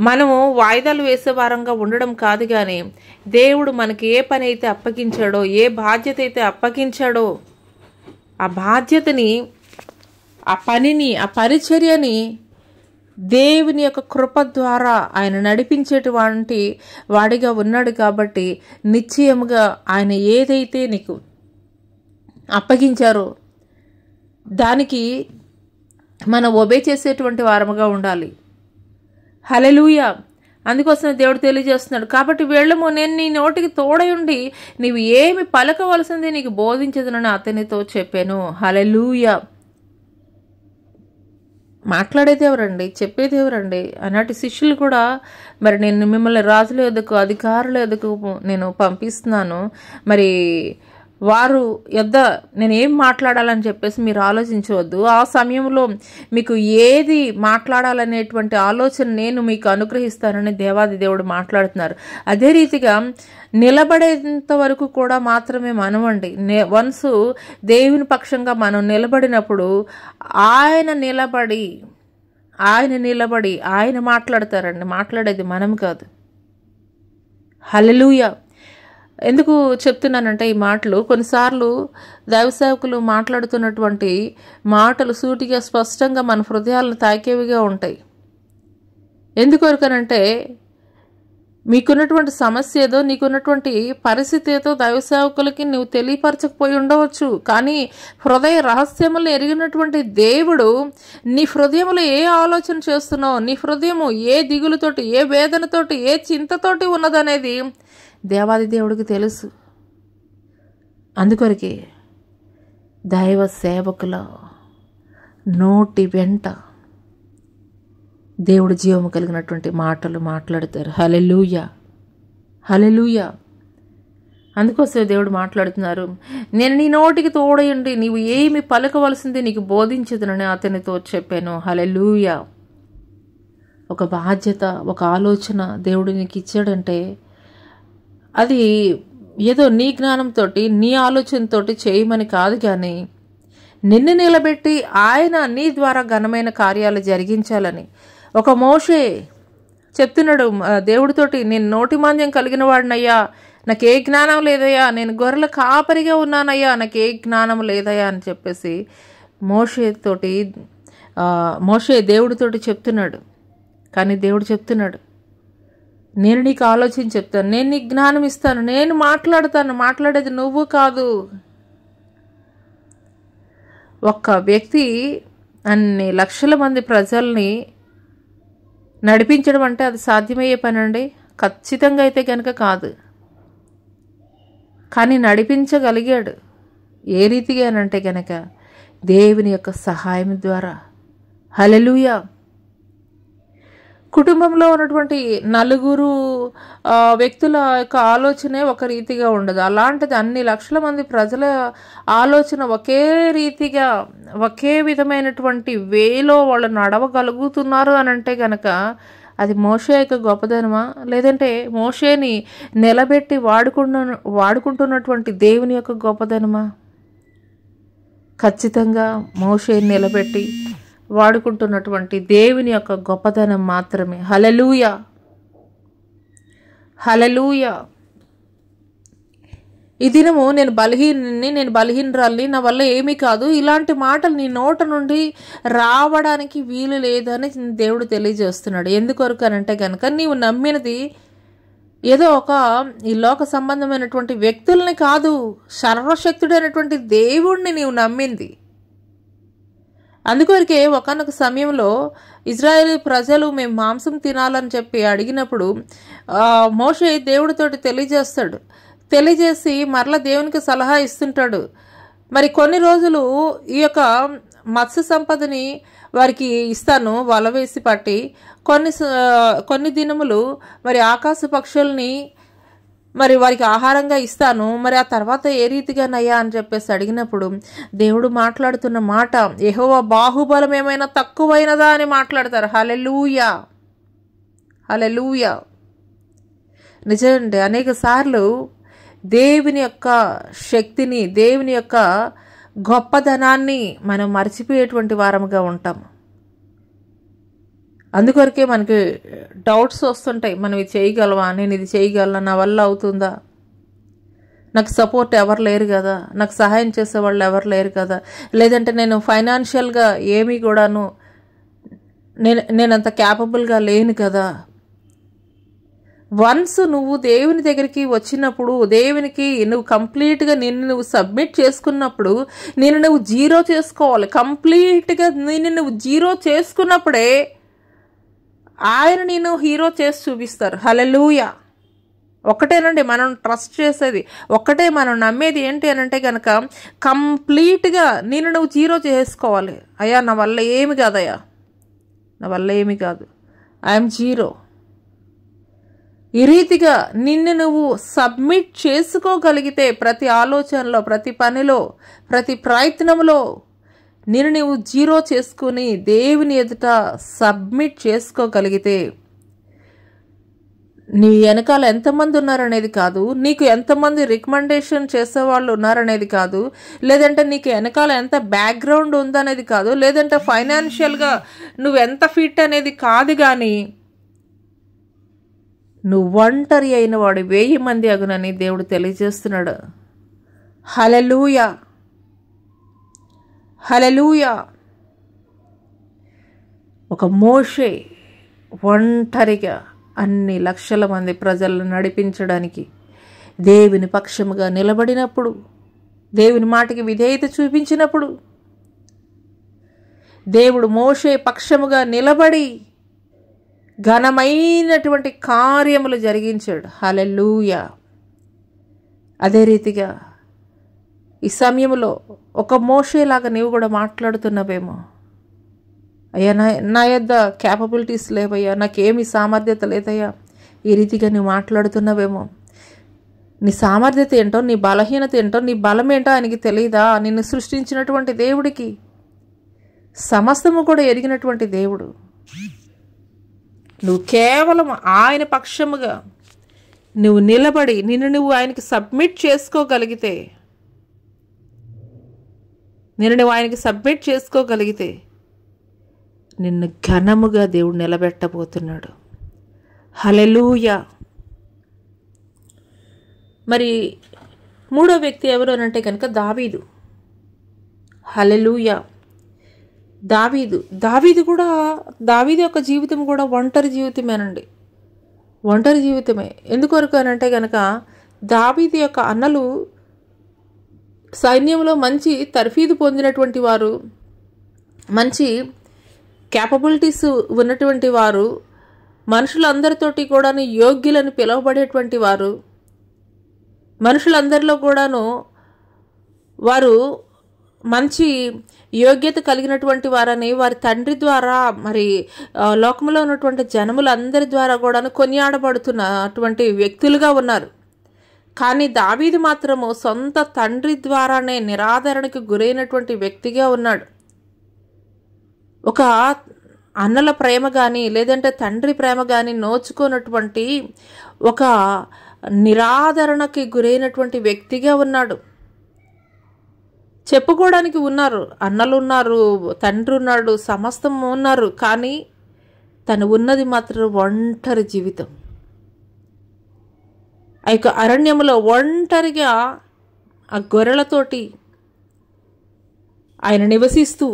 మనము వాయిదాలు వేసే వారంగా ఉండడం కాదు, కానీ దేవుడు మనకి ఏ పని అయితే అప్పగించాడో, ఏ బాధ్యత అయితే అప్పగించాడో ఆ బాధ్యతని, ఆ పనిని, ఆ పరిచర్యని దేవుని యొక్క కృప ద్వారా ఆయన నడిపించేటువంటి వాడిగా ఉన్నాడు. కాబట్టి నిశ్చయముగా ఆయన ఏదైతే నీకు అప్పగించారో దానికి మనం ఒబే చేసేటువంటి వారముగా ఉండాలి. హల్లెలూయా. అందుకోసం దేవుడు తెలియజేస్తున్నాడు, కాబట్టి వెళ్ళము, నేను నీ నోటికి తోడై ఉండి నీవు ఏమి పలకవలసింది నీకు బోధించదునని అతనితో చెప్పాను. హల్లెలూయా. మాట్లాడేది ఎవరండి? చెప్పేది ఎవరండి? ఆనాటి శిష్యులు కూడా, మరి నేను మిమ్మల్ని రాజుల యొద్దకు, అధికారుల యొద్దకు నేను పంపిస్తున్నాను, మరి వారు యొద్ద నేను ఏం మాట్లాడాలని చెప్పేసి మీరు ఆలోచించవద్దు. ఆ సమయంలో మీకు ఏది మాట్లాడాలనేటువంటి ఆలోచన నేను మీకు అనుగ్రహిస్తానని దేవాది దేవుడు మాట్లాడుతున్నారు. అదే రీతిగా నిలబడేంత వరకు కూడా మాత్రమే మనమండి. వన్స్ దేవుని పక్షంగా మనం నిలబడినప్పుడు ఆయన నిలబడి ఆయన మాట్లాడతారండి. మాట్లాడేది మనం కాదు. హల్లెలూయా. ఎందుకు చెప్తున్నానంటే ఈ మాటలు, కొన్నిసార్లు దైవ సేవకులు మాట్లాడుతున్నటువంటి మాటలు సూటిగా స్పష్టంగా మన హృదయాలను తాకేవిగా ఉంటాయి. ఎందుకొరకనంటే మీకున్నటువంటి సమస్య ఏదో, నీకున్నటువంటి పరిస్థితి ఏదో దైవ సేవకులకి నువ్వు తెలియపరచకపోయి ఉండవచ్చు, కానీ హృదయ రహస్యములు ఎరిగినటువంటి దేవుడు నీ హృదయంలో ఏ ఆలోచన చేస్తున్నావు, నీ హృదయము ఏ దిగులుతోటి, ఏ వేదనతోటి, ఏ చింతతోటి ఉన్నదనేది దేవాది దేవుడికి తెలుసు. అందుకొరకే దైవ సేవకుల నోటి వెంట దేవుడు జీవము కలిగినటువంటి మాటలు మాట్లాడతారు. హల్లెలూయా, హల్లెలూయా. అందుకోసం దేవుడు మాట్లాడుతున్నారు, నేను నీ నోటికి తోడయండి, నీవు ఏమి పలకవలసింది నీకు బోధించదునని అతనితో చెప్పాను. హల్లెలూయా. ఒక బాధ్యత, ఒక ఆలోచన దేవుడు నీకు ఇచ్చాడంటే అది ఏదో నీ జ్ఞానంతో, నీ ఆలోచనతో చేయమని కాదు, కానీ నిన్ను నిలబెట్టి ఆయన నీ ద్వారా ఘనమైన కార్యాలు జరిగించాలని. ఒక మోషే చెప్తున్నాడు దేవుడితోటి, నేను నోటి మాంద్యం కలిగిన వాడినయ్యా, నాకు ఏ జ్ఞానం లేదయ్యా, నేను గొర్రెల కాపరిగా ఉన్నానయ్యా, నాకు ఏ జ్ఞానం లేదయ్యా అని చెప్పేసి మోషే దేవుడితోటి చెప్తున్నాడు. కానీ దేవుడు చెప్తున్నాడు, నేను నీకు ఆలోచన చెప్తాను, నేను నీకు జ్ఞానం ఇస్తాను, నేను మాట్లాడతాను, మాట్లాడేది నువ్వు కాదు. ఒక్క వ్యక్తి అన్ని లక్షల మంది ప్రజల్ని నడిపించడం అంటే అది సాధ్యమయ్యే పని అండి? ఖచ్చితంగా అయితే కనుక కాదు. కానీ నడిపించగలిగాడు. ఏ రీతిగా అంటే కనుక దేవుని యొక్క సహాయం ద్వారా. హల్లెలూయా. కుటుంబంలో ఉన్నటువంటి నలుగురు వ్యక్తుల యొక్క ఆలోచనే ఒక రీతిగా ఉండదు. అలాంటిది అన్ని లక్షల మంది ప్రజల ఆలోచన ఒకే రీతిగా, ఒకే విధమైనటువంటి వేలో వాళ్ళు నడవగలుగుతున్నారు అని అంటే కనుక అది మోషే యొక్క గొప్పదనమా? లేదంటే మోషేని నిలబెట్టి వాడుకుంటున్నటువంటి దేవుని యొక్క గొప్పదనమా? ఖచ్చితంగా మోషేని నిలబెట్టి వాడుకుంటున్నటువంటి దేవుని యొక్క గొప్పదనం మాత్రమే. హల్లెలూయా, హల్లెలూయా. ఈ దినము నేను బలహీనరాల్ని, నా వల్ల ఏమీ కాదు, ఇలాంటి మాటలు నీ నోట నుండి రావడానికి వీలు లేదని దేవుడు తెలియజేస్తున్నాడు. ఎందుకొరకు అనంటే కనుక నీవు నమ్మినది ఏదో ఒక ఈ లోక సంబంధమైనటువంటి వ్యక్తుల్ని కాదు, సర్వశక్తుడైనటువంటి దేవుణ్ణి నీవు నమ్మింది. అందుకొరకే ఒకానొక సమయంలో ఇజ్రాయేలీ ప్రజలు మేము మాంసం తినాలని చెప్పి అడిగినప్పుడు మోషే దేవుడితోటి తెలియజేసి మరలా దేవునికి సలహా ఇస్తుంటాడు. మరి కొన్ని రోజులు ఈ యొక్క మత్స్య సంపదని వారికి ఇస్తాను వల వేసి పట్టి, కొన్ని దినములు మరి ఆకాశ పక్షుల్ని మరి వారికి ఆహారంగా ఇస్తాను, మరి ఆ తర్వాత ఏ రీతిగానయ్యా అని చెప్పేసి అడిగినప్పుడు దేవుడు మాట్లాడుతున్న మాట, యెహోవా బాహుబలం ఏమైనా తక్కువైనదా అని మాట్లాడతారు. హల్లెలూయా, హల్లెలూయా. నిజండి, అనేక సార్లు దేవుని యొక్క శక్తిని, దేవుని యొక్క గొప్పదనాన్ని మనం మర్చిపోయేటువంటి వారముగా ఉంటాం. అందుకొరకే మనకి డౌట్స్ వస్తుంటాయి, మనం ఇది చేయగలవా, నేను ఇది చేయగలనా, నా వల్ల అవుతుందా, నాకు సపోర్ట్ ఎవరు లేరు కదా, నాకు సహాయం చేసేవాళ్ళు ఎవరు లేరు కదా, లేదంటే నేను ఫైనాన్షియల్గా ఏమీ కూడాను నేనంత క్యాపబుల్గా లేను కదా. వన్స్ నువ్వు దేవుని దగ్గరికి వచ్చినప్పుడు, దేవునికి నువ్వు కంప్లీట్గా నిన్ను నువ్వు సబ్మిట్ చేసుకున్నప్పుడు, నిన్ను నువ్వు జీరో చేసుకోవాలి. కంప్లీట్గా నిన్ను నువ్వు జీరో చేసుకున్నప్పుడే ఆయన నేను హీరో చేసి చూపిస్తారు. హల్లెలూయా. ఒక్కటేనండి మనం ట్రస్ట్ చేసేది, ఒక్కటే మనం నమ్మేది ఏంటి అని అంటే కనుక కంప్లీట్గా నిన్ను నువ్వు జీరో చేసుకోవాలి. అయ్యా నా వల్ల ఏమి కాదయ్యా, నా వల్ల ఏమి కాదు, ఐఎమ్ జీరో. ఈ రీతిగా నిన్ను నువ్వు సబ్మిట్ చేసుకోగలిగితే ప్రతి ఆలోచనలో, ప్రతి పనిలో, ప్రతి ప్రయత్నంలో నిన్ను నువ్వు జీరో చేసుకుని దేవుని ఎదుట సబ్మిట్ చేసుకోగలిగితే, నీ వెనకాల ఎంతమంది ఉన్నారనేది కాదు, నీకు ఎంతమంది రికమెండేషన్ చేసేవాళ్ళు ఉన్నారనేది కాదు, లేదంటే నీకు వెనకాల ఎంత బ్యాక్గ్రౌండ్ ఉందనేది కాదు, లేదంటే ఫైనాన్షియల్గా నువ్వు ఎంత ఫిట్ అనేది కాదు, కానీ నువ్వు ఒంటరి అయిన వాడు 1000 మంది అగునని దేవుడు తెలియజేస్తున్నాడు. హల్లెలూయా, హల్లెలూయా. ఒక మోషే ఒంటరిగా అన్ని లక్షల మంది ప్రజలను నడిపించడానికి దేవుని పక్షముగా నిలబడినప్పుడు, దేవుని మాటకి విధేయత చూపించినప్పుడు, దేవుడు మోషే పక్షముగా నిలబడి ఘనమైనటువంటి కార్యములు జరిగించాడు. హల్లెలూయా. అదే రీతిగా ఈ సమయంలో ఒక మోషేలాగా నీవు కూడా మాట్లాడుతున్నావేమో, అయ్యా నా యొద్ద క్యాపబిలిటీస్ లేవయ్యా, నాకేమి సామర్థ్యత లేదయ్యా, ఈ రీతిగా నువ్వు మాట్లాడుతున్నావేమో. నీ సామర్థ్యత ఏంటో, నీ బలహీనత ఏంటో, నీ బలం ఏంటో ఆయనకి తెలియదా? నిన్ను సృష్టించినటువంటి దేవుడికి సమస్తము కూడా ఎరిగినటువంటి దేవుడు. నువ్వు కేవలం ఆయన పక్షముగా నువ్వు నిలబడి నిన్ను నువ్వు ఆయనకి సబ్మిట్ చేసుకోగలిగితే, నిన్ను ఘనముగా దేవుడు నిలబెట్టబోతున్నాడు. హల్లెలూయా. మరి మూడో వ్యక్తి ఎవరు అనంటే కనుక దావీదు. హల్లెలూయా. దావీదు కూడా దావీదు యొక్క జీవితం కూడా ఒంటరి జీవితమేనండి. ఒంటరి జీవితమే. ఎందుకొరకు అని అంటే కనుక దావీదు యొక్క అన్నలు సైన్యంలో మంచి తర్ఫీదు పొందినటువంటి వారు, మంచి క్యాపబిలిటీస్ ఉన్నటువంటి వారు, మనుషులందరితోటి కూడాను యోగ్యులని పిలువబడేటువంటి వారు, మనుషులందరిలో కూడాను వారు మంచి యోగ్యత కలిగినటువంటి వారని వారి తండ్రి ద్వారా, మరి లోకంలో ఉన్నటువంటి జనములందరి ద్వారా కూడాను కొనియాడబడుతున్నటువంటి వ్యక్తులుగా ఉన్నారు. కానీ దావీదు మాత్రము సొంత తండ్రి ద్వారానే నిరాదరణకు గురైనటువంటి వ్యక్తిగా ఉన్నాడు. ఒక అన్నల ప్రేమ కానీ లేదంటే తండ్రి ప్రేమ కానీ నోచుకున్నటువంటి ఒక నిరాదరణకి గురైనటువంటి వ్యక్తిగా ఉన్నాడు. చెప్పుకోవడానికి ఉన్నారు, అన్నలు ఉన్నారు, తండ్రి ఉన్నాడు, సమస్తం ఉన్నారు, కానీ తను ఉన్నది మాత్రం ఒంటరి జీవితం. ఆ యొక్క అరణ్యంలో ఒంటరిగా ఆ గొర్రెలతోటి ఆయన నివసిస్తూ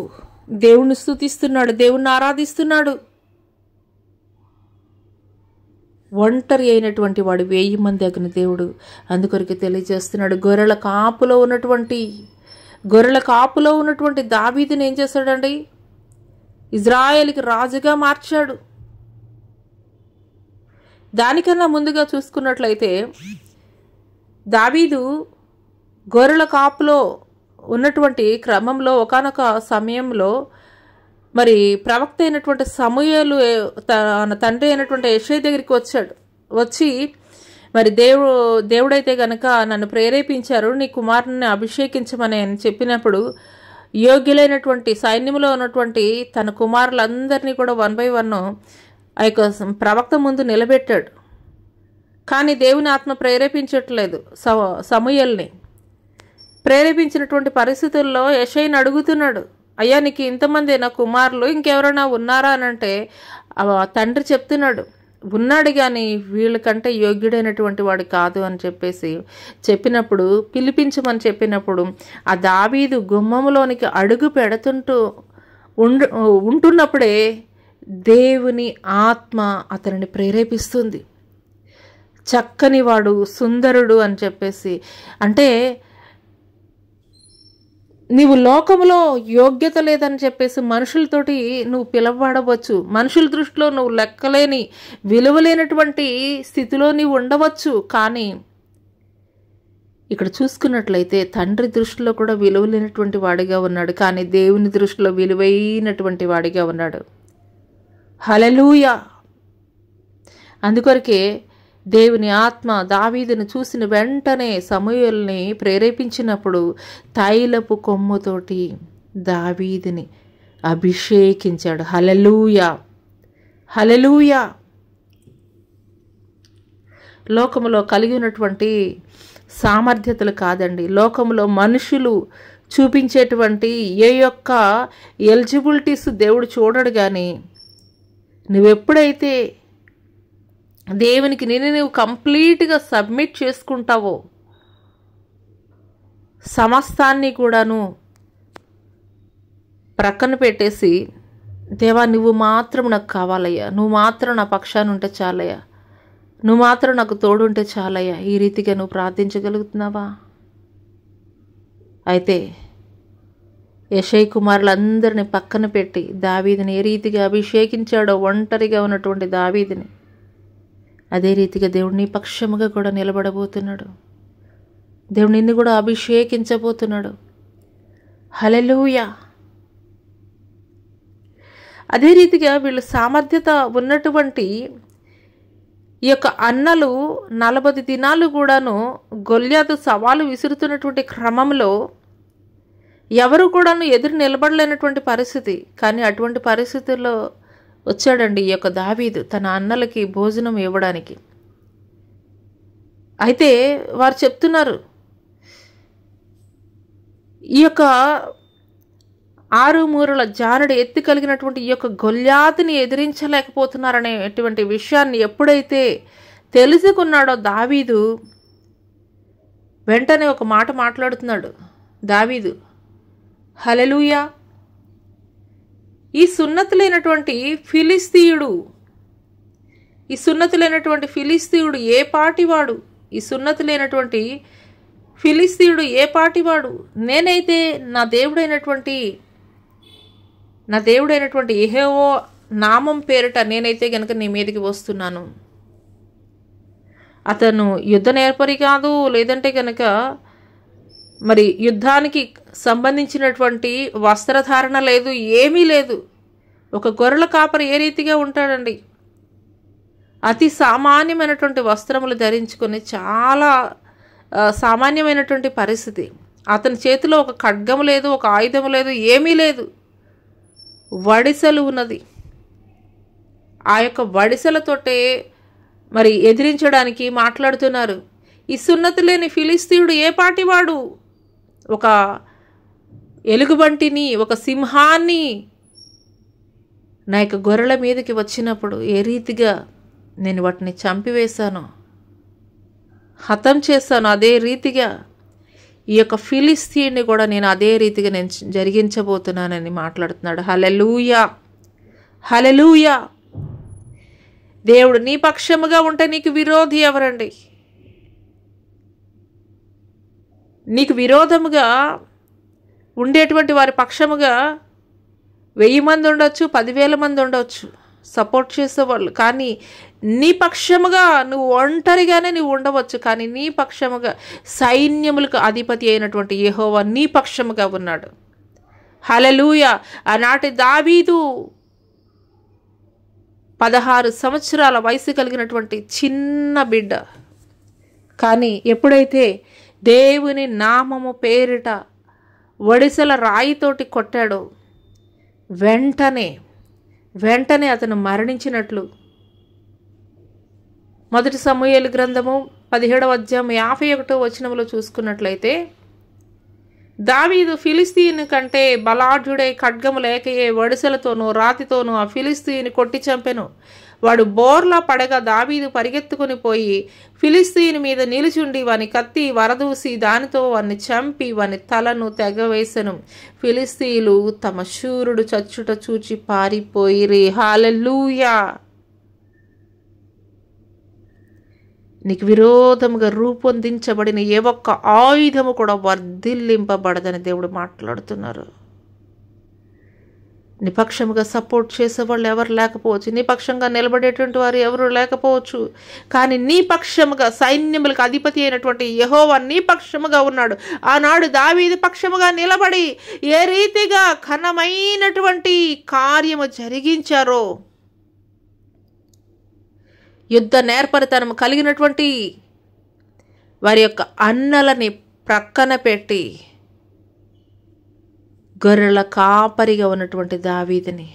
దేవుణ్ణి స్తుతిస్తున్నాడు, దేవుణ్ణి ఆరాధిస్తున్నాడు. ఒంటరి అయినటువంటి వాడు 1000 మంది అగిన దేవుడు అందుకొరకు తెలియజేస్తున్నాడు. గొర్రెల కాపులో ఉన్నటువంటి దావీదుని ఏం చేశాడండి? ఇజ్రాయేలుకి రాజుగా మార్చాడు. దానికన్నా ముందుగా చూసుకున్నట్లయితే దావీదు గొర్రెల కాపులో ఉన్నటువంటి క్రమంలో ఒకానొక సమయంలో మరి ప్రవక్త అయినటువంటి సమూయేలు తన తండ్రి అయినటువంటి యెషయా దగ్గరికి వచ్చి మరి దేవుడైతే గనక నన్ను ప్రేరేపించారు, నీ కుమారుని అభిషేకించమని అని చెప్పినప్పుడు యోగ్యులైనటువంటి సైన్యంలో ఉన్నటువంటి తన కుమారులందరినీ కూడా 1 by 1 ఆ యొక్క ప్రవక్త ముందు నిలబెట్టాడు. కానీ దేవుని ఆత్మ ప్రేరేపించట్లేదు సమూయేలుని. ప్రేరేపించినటువంటి పరిస్థితుల్లో యెషయాని అడుగుతున్నాడు, అయ్యా నీకు ఇంతమంది నా కుమారులు ఇంకెవరైనా ఉన్నారా అని అంటే తండ్రి చెప్తున్నాడు, ఉన్నాడు కానీ వీళ్ళకంటే యోగ్యుడైనటువంటి వాడు కాదు అని చెప్పినప్పుడు పిలిపించమని చెప్పినప్పుడు ఆ దావీదు గుమ్మములోనికి అడుగు ఉంటున్నప్పుడే దేవుని ఆత్మ అతనిని ప్రేరేపిస్తుంది. చక్కని వాడు, సుందరుడు అని చెప్పేసి, అంటే నీవు లోకంలో యోగ్యత లేదని చెప్పేసి మనుషులతోటి నువ్వు పిలవబడవచ్చు, మనుషుల దృష్టిలో నువ్వు లెక్కలేని విలువలేనటువంటి స్థితిలో నీవు ఉండవచ్చు. కానీ ఇక్కడ చూసుకున్నట్లయితే తండ్రి దృష్టిలో కూడా విలువలేనటువంటి వాడిగా ఉన్నాడు, కానీ దేవుని దృష్టిలో విలువైనటువంటి వాడిగా ఉన్నాడు. హల్లెలూయా. అందుకొరకే దేవుని ఆత్మ దావీదును చూసిన వెంటనే సమూయేలుని ప్రేరేపించినప్పుడు తైలపు కొమ్ముతోటి దావీదుని అభిషేకించాడు. హల్లెలూయా, హల్లెలూయా. లోకములో కలిగి ఉన్నటువంటి సామర్థ్యతలు కాదండి, లోకములో మనుషులు చూపించేటువంటి ఏ యొక్క ఎలిజిబిలిటీస్ దేవుడు చూడడు. కానీ నువ్వెప్పుడైతే దేవునికి నువ్వు కంప్లీట్గా సబ్మిట్ చేసుకుంటావో సమస్తాన్ని కూడాను ప్రక్కన పెట్టేసి, దేవా నువ్వు మాత్రం నాకు కావాలయ్యా, నువ్వు మాత్రం నా పక్షాన ఉంటే చాలయ్యా, నువ్వు మాత్రం నాకు తోడుంటే చాలయ్యా, ఈ రీతిగా నువ్వు ప్రార్థించగలుగుతున్నావా? అయితే యెషయా కుమారులందరినీ పక్కన పెట్టి దావీదుని ఏ రీతిగా అభిషేకించాడో, ఒంటరిగా ఉన్నటువంటి దావీదుని, అదే రీతిగా దేవుడు నీ పక్షముగా కూడా నిలబడబోతున్నాడు. దేవుడు నిన్ను కూడా అభిషేకించబోతున్నాడు. హల్లెలూయా. అదే రీతిగా వీళ్ళు సామర్థ్యత ఉన్నటువంటి ఈ యొక్క అన్నలు 40 దినాలు కూడాను గొల్యాతు సవాలు విసురుతున్నటువంటి క్రమంలో ఎవరు కూడాను ఎదురు నిలబడలేనటువంటి పరిస్థితి. కానీ అటువంటి పరిస్థితుల్లో వచ్చాడండి ఈ యొక్క దావీదు తన అన్నలకి భోజనం ఇవ్వడానికి. అయితే వారు చెప్తున్నారు, ఈ యొక్క 6 మూరల జానుడు ఎత్తి కలిగినటువంటి ఈ యొక్క గొల్యాతుని ఎదిరించలేకపోతున్నారనేటువంటి విషయాన్ని ఎప్పుడైతే తెలుసుకున్నాడో దావీదు వెంటనే ఒక మాట మాట్లాడుతున్నాడు. దావీదు, హల్లెలూయా, ఈ సున్నతి లేనటువంటి ఫిలిస్తీయుడు ఏ పాటివాడు? ఈ సున్నతి లేనటువంటి ఫిలిస్తీయుడు ఏ పాటివాడు? నేనైతే నా దేవుడైనటువంటి యెహోవా నామం పేరిట నేనైతే గనక నీ మీదకి వస్తున్నాను. అతను యుద్ధ నేర్పరి కాదు, లేదంటే గనక మరి యుద్ధానికి సంబంధించినటువంటి వస్త్రధారణ లేదు, ఏమీ లేదు. ఒక గొర్రెల కాపరి ఏ రీతిగా ఉంటాడండి? అతి సామాన్యమైనటువంటి వస్త్రములు ధరించుకొని, చాలా సామాన్యమైనటువంటి పరిస్థితి. అతని చేతిలో ఒక ఖడ్గము లేదు, ఒక ఆయుధము లేదు, ఏమీ లేదు. వడిసెలు ఉన్నది. ఆ యొక్క వడిసెలతోటే మరి ఎదిరించడానికి మాట్లాడుతున్నారు. ఈ సున్నతి లేని ఫిలిస్తీయుడు ఏ పాటివాడు? ఒక ఎలుగుబంటిని, ఒక సింహాన్ని నా యొక్క గొర్రెల మీదకి వచ్చినప్పుడు ఏ రీతిగా నేను వాటిని చంపివేశాను, హతం చేశాను, అదే రీతిగా ఈ యొక్క ఫిలిస్తీయుని కూడా నేను అదే రీతిగా నేను జరిగించబోతున్నానని మాట్లాడుతున్నాడు. హల్లెలూయా, హల్లెలూయా. దేవుడు నీ పక్షముగా ఉంటే నీకు విరోధి ఎవరండి? నీకు విరోధముగా ఉండేటువంటి వారి పక్షముగా 1000 మంది ఉండొచ్చు, 10,000 మంది ఉండొచ్చు సపోర్ట్ చేసేవాళ్ళు. కానీ నీ పక్షముగా నువ్వు ఒంటరిగానే నువ్వు ఉండవచ్చు, కానీ నీ పక్షముగా సైన్యములకు అధిపతి అయినటువంటి యెహోవా నీ పక్షముగా ఉన్నాడు. హల్లెలూయా. ఆనాటి దావీదు 16 సంవత్సరాల వయసు కలిగినటువంటి చిన్న బిడ్డ. కానీ ఎప్పుడైతే దేవుని నామము పేరిట ఒడిసెల రాయితోటి కొట్టాడో వెంటనే అతను మరణించినట్లు మొదటి సమూయేలు గ్రంథము 17వ అధ్యాయం 51వ వచనంలో చూసుకున్నట్లయితే, దావీదు ఫిలిస్తీయుని కంటే బలాఢ్యుడై ఖడ్గము లేకయే వడిసెలతోనూ రాతితోనూ ఆ ఫిలిస్తీయుని కొట్టి చంపెను. వాడు బోర్లా పడగా దావీదు పరిగెత్తుకుని పోయి ఫిలిస్తీయుని మీద నిలుచుండి వాని కత్తి వరదూసి దానితో వాన్ని చంపి వాని తలను తెగవేసెను. ఫిలిస్తీయులు తమ శూరుడు చచ్చుట చూచి పారిపోయిరి. హల్లెలూయా. నీకు విరోధముగా రూపొందించబడిన ఏ ఒక్క ఆయుధము కూడా వర్ధిల్లింపబడదని దేవుడు మాట్లాడుతున్నారు. నిపక్షముగా సపోర్ట్ చేసేవాళ్ళు ఎవరు లేకపోవచ్చు, నిపక్షంగా నిలబడేటువంటి వారు ఎవరు లేకపోవచ్చు, కానీ నీ పక్షముగా సైన్యములకు అధిపతి అయినటువంటి యెహోవా నీ పక్షముగా ఉన్నాడు. ఆనాడు దావీదు పక్షముగా నిలబడి ఏ రీతిగా ఘనమైనటువంటి కార్యము జరిగించారో, యుద్ధ నేర్పరితనం కలిగినటువంటి వారి యొక్క అన్నలని ప్రక్కన పెట్టి గొర్రెల కాపరిగా ఉన్నటువంటి దావీదుని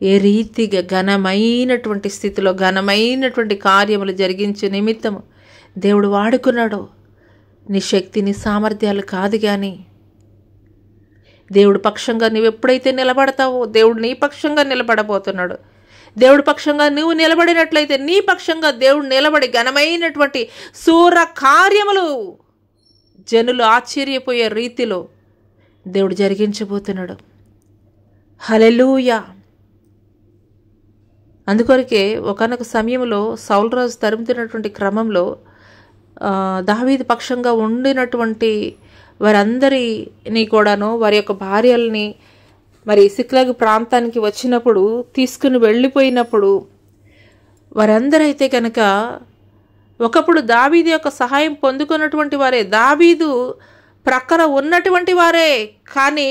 ఏ రీతిగా ఘనమైనటువంటి స్థితిలో ఘనమైనటువంటి కార్యములు జరిగించే నిమిత్తము దేవుడు వాడుకున్నాడు. నీ శక్తి నీ సామర్థ్యాలు కాదు, కానీ దేవుడు పక్షంగా నువ్వు ఎప్పుడైతే నిలబడతావో దేవుడు నీ పక్షంగా నిలబడబోతున్నాడు. దేవుడి పక్షంగా నువ్వు నిలబడినట్లయితే నీ పక్షంగా దేవుడు నిలబడి ఘనమైనటువంటి శూర కార్యములు జనులు ఆశ్చర్యపోయే రీతిలో దేవుడు జరిగించబోతున్నాడు. హల్లెలూయా. అందుకొరకే ఒకానొక సమయంలో సౌలు రాజు తరుముతున్నటువంటి క్రమంలో దావీదు పక్షంగా ఉండినటువంటి వారందరినీ కూడాను వారి యొక్క భార్యల్ని మరి సిక్లగు ప్రాంతానికి వచ్చినప్పుడు తీసుకుని వెళ్ళిపోయినప్పుడు వారందరైతే కనుక ఒకప్పుడు దావీదు యొక్క సహాయం పొందుకున్నటువంటి వారే, దావీదు ప్రక్కన ఉన్నటువంటి వారే, కానీ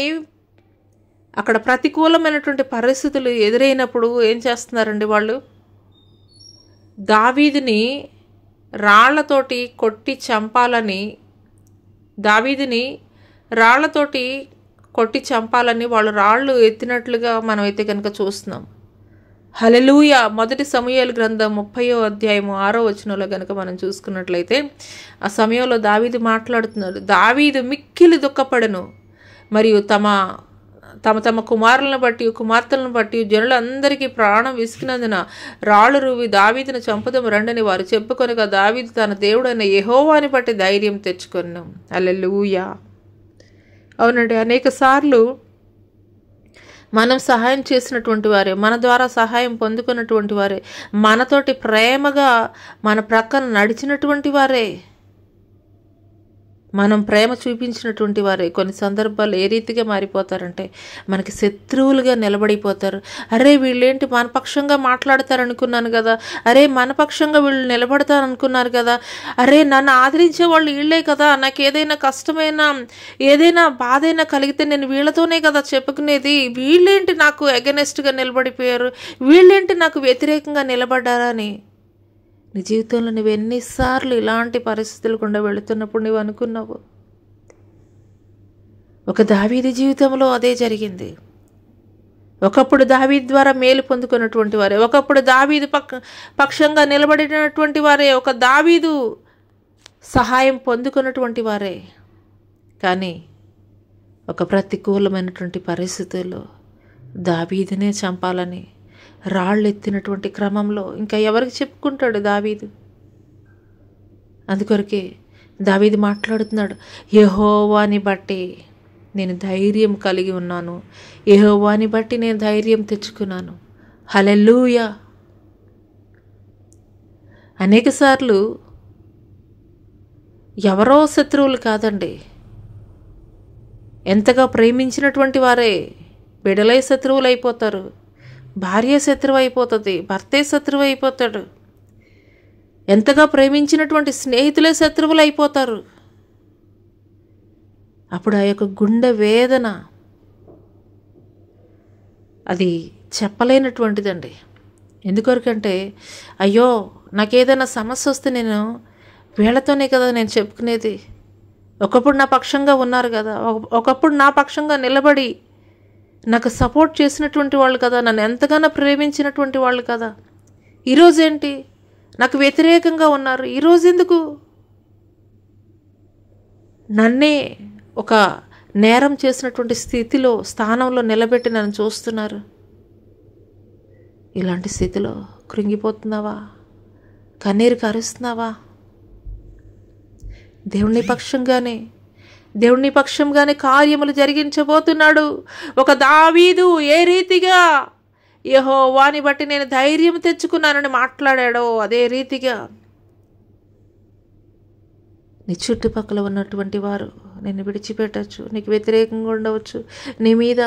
అక్కడ ప్రతికూలమైనటువంటి పరిస్థితులు ఎదురైనప్పుడు ఏం చేస్తున్నారండి వాళ్ళు? దావీదుని రాళ్లతోటి కొట్టి చంపాలని వాళ్ళు రాళ్ళు ఎత్తినట్లుగా మనమైతే కనుక చూస్తున్నాం. హల్లెలూయా. మొదటి సమూయేలు గ్రంథం 30వ అధ్యాయం 6వ వచనంలో కనుక మనం చూసుకున్నట్లయితే ఆ సమయంలో దావీదు మాట్లాడుతున్నారు. దావీదు మిక్కిలి దుఃఖపడను, మరియు తమ కుమారులను బట్టి కుమార్తెలను బట్టి జనులందరికీ ప్రాణం విసికినందున రాళ్ళు రువి దావీదును చంపుదము రండని వారు చెప్పుకొనగా దావీదు తన దేవుడైన యెహోవాని బట్టి ధైర్యం తెచ్చుకున్నాం. హల్లెలూయా. అవునండి, అనేక సార్లు మనం సహాయం చేసినటువంటి వారే, మన ద్వారా సహాయం పొందుకున్నటువంటి వారే, మనతోటి ప్రేమగా మన ప్రక్కన నడిచినటువంటి వారే, మనం ప్రేమ చూపించినటువంటి వారే కొన్ని సందర్భాలు ఏ రీతిగా మారిపోతారంటే మనకి శత్రువులుగా నిలబడిపోతారు. అరే వీళ్ళేంటి మన పక్షంగా మాట్లాడతారనుకున్నాను కదా, అరే మన పక్షంగా వీళ్ళు నిలబడతారనుకున్నారు కదా, అరే నన్ను ఆదరించే వాళ్ళు వీళ్ళే కదా, నాకు ఏదైనా కష్టమైనా ఏదైనా బాధైనా కలిగితే నేను వీళ్ళతోనే కదా చెప్పుకునేది, వీళ్ళేంటి నాకు అగెనెస్ట్గా నిలబడిపోయారు, వీళ్ళేంటి నాకు వ్యతిరేకంగా నిలబడ్డారా అని. నీ జీవితంలో నువ్వు ఎన్నిసార్లు ఇలాంటి పరిస్థితులు గుండా వెళుతున్నప్పుడు నువ్వు అనుకున్నావు? ఒక దావీదు జీవితంలో అదే జరిగింది. ఒకప్పుడు దావీదు ద్వారా మేలు పొందుకున్నటువంటి వారే, ఒకప్పుడు దావీదు పక్షంగా నిలబడినటువంటి వారే, ఒక దావీదు సహాయం పొందుకున్నటువంటి వారే. కానీ ఒక ప్రతికూలమైనటువంటి పరిస్థితుల్లో దావీదునే చంపాలని రాళ్ళు ఎత్తినటువంటి క్రమంలో ఇంకా ఎవరికి చెప్పుకుంటాడు దావీదు? అందుకొరకే దావీదు మాట్లాడుతున్నాడు, యెహోవాని బట్టి నేను ధైర్యం కలిగి ఉన్నాను, యెహోవాని బట్టి నేను ధైర్యం తెచ్చుకున్నాను. హల్లెలూయా. అనేకసార్లు ఎవరో శత్రువులు కాదండి, ఎంతగా ప్రేమించినటువంటి వారే బిడలే శత్రువులు అయిపోతారు. భార్య శత్రువు అయిపోతుంది, భర్తే శత్రువు అయిపోతాడు. ఎంతగా ప్రేమించినటువంటి స్నేహితులే శత్రువులు అయిపోతారు. అప్పుడు ఆ యొక్క గుండె వేదన అది చెప్పలేనటువంటిదండి. ఎందుకొరకంటే అయ్యో నాకేదైనా సమస్య వస్తే నేను వీళ్ళతోనే కదా నేను చెప్పుకునేది, ఒకప్పుడు నా పక్షంగా ఉన్నారు కదా, ఒకప్పుడు నా పక్షంగా నిలబడి నాకు సపోర్ట్ చేసినటువంటి వాళ్ళు కదా, నన్ను ఎంతగానో ప్రేమించినటువంటి వాళ్ళు కదా, ఈరోజేంటి నాకు వ్యతిరేకంగా ఉన్నారు, ఈరోజు ఎందుకు నన్నే ఒక నేరం చేసినటువంటి స్థితిలో స్థానంలో నిలబెట్టి నన్ను చూస్తున్నారు? ఇలాంటి స్థితిలో కృంగిపోతున్నావా? కన్నీరు కారుస్తున్నావా? దేవుని పక్షంగానే కార్యములు జరిగించబోతున్నాడు. ఒక దావీదు ఏ రీతిగా యెహోవాని బట్టి నేను ధైర్యం తెచ్చుకున్నానని మాట్లాడాడో అదే రీతిగా నీ చుట్టుపక్కల ఉన్నటువంటి వారు నిన్ను విడిచిపెట్టచ్చు, నీకు వ్యతిరేకంగా ఉండవచ్చు, నీ మీద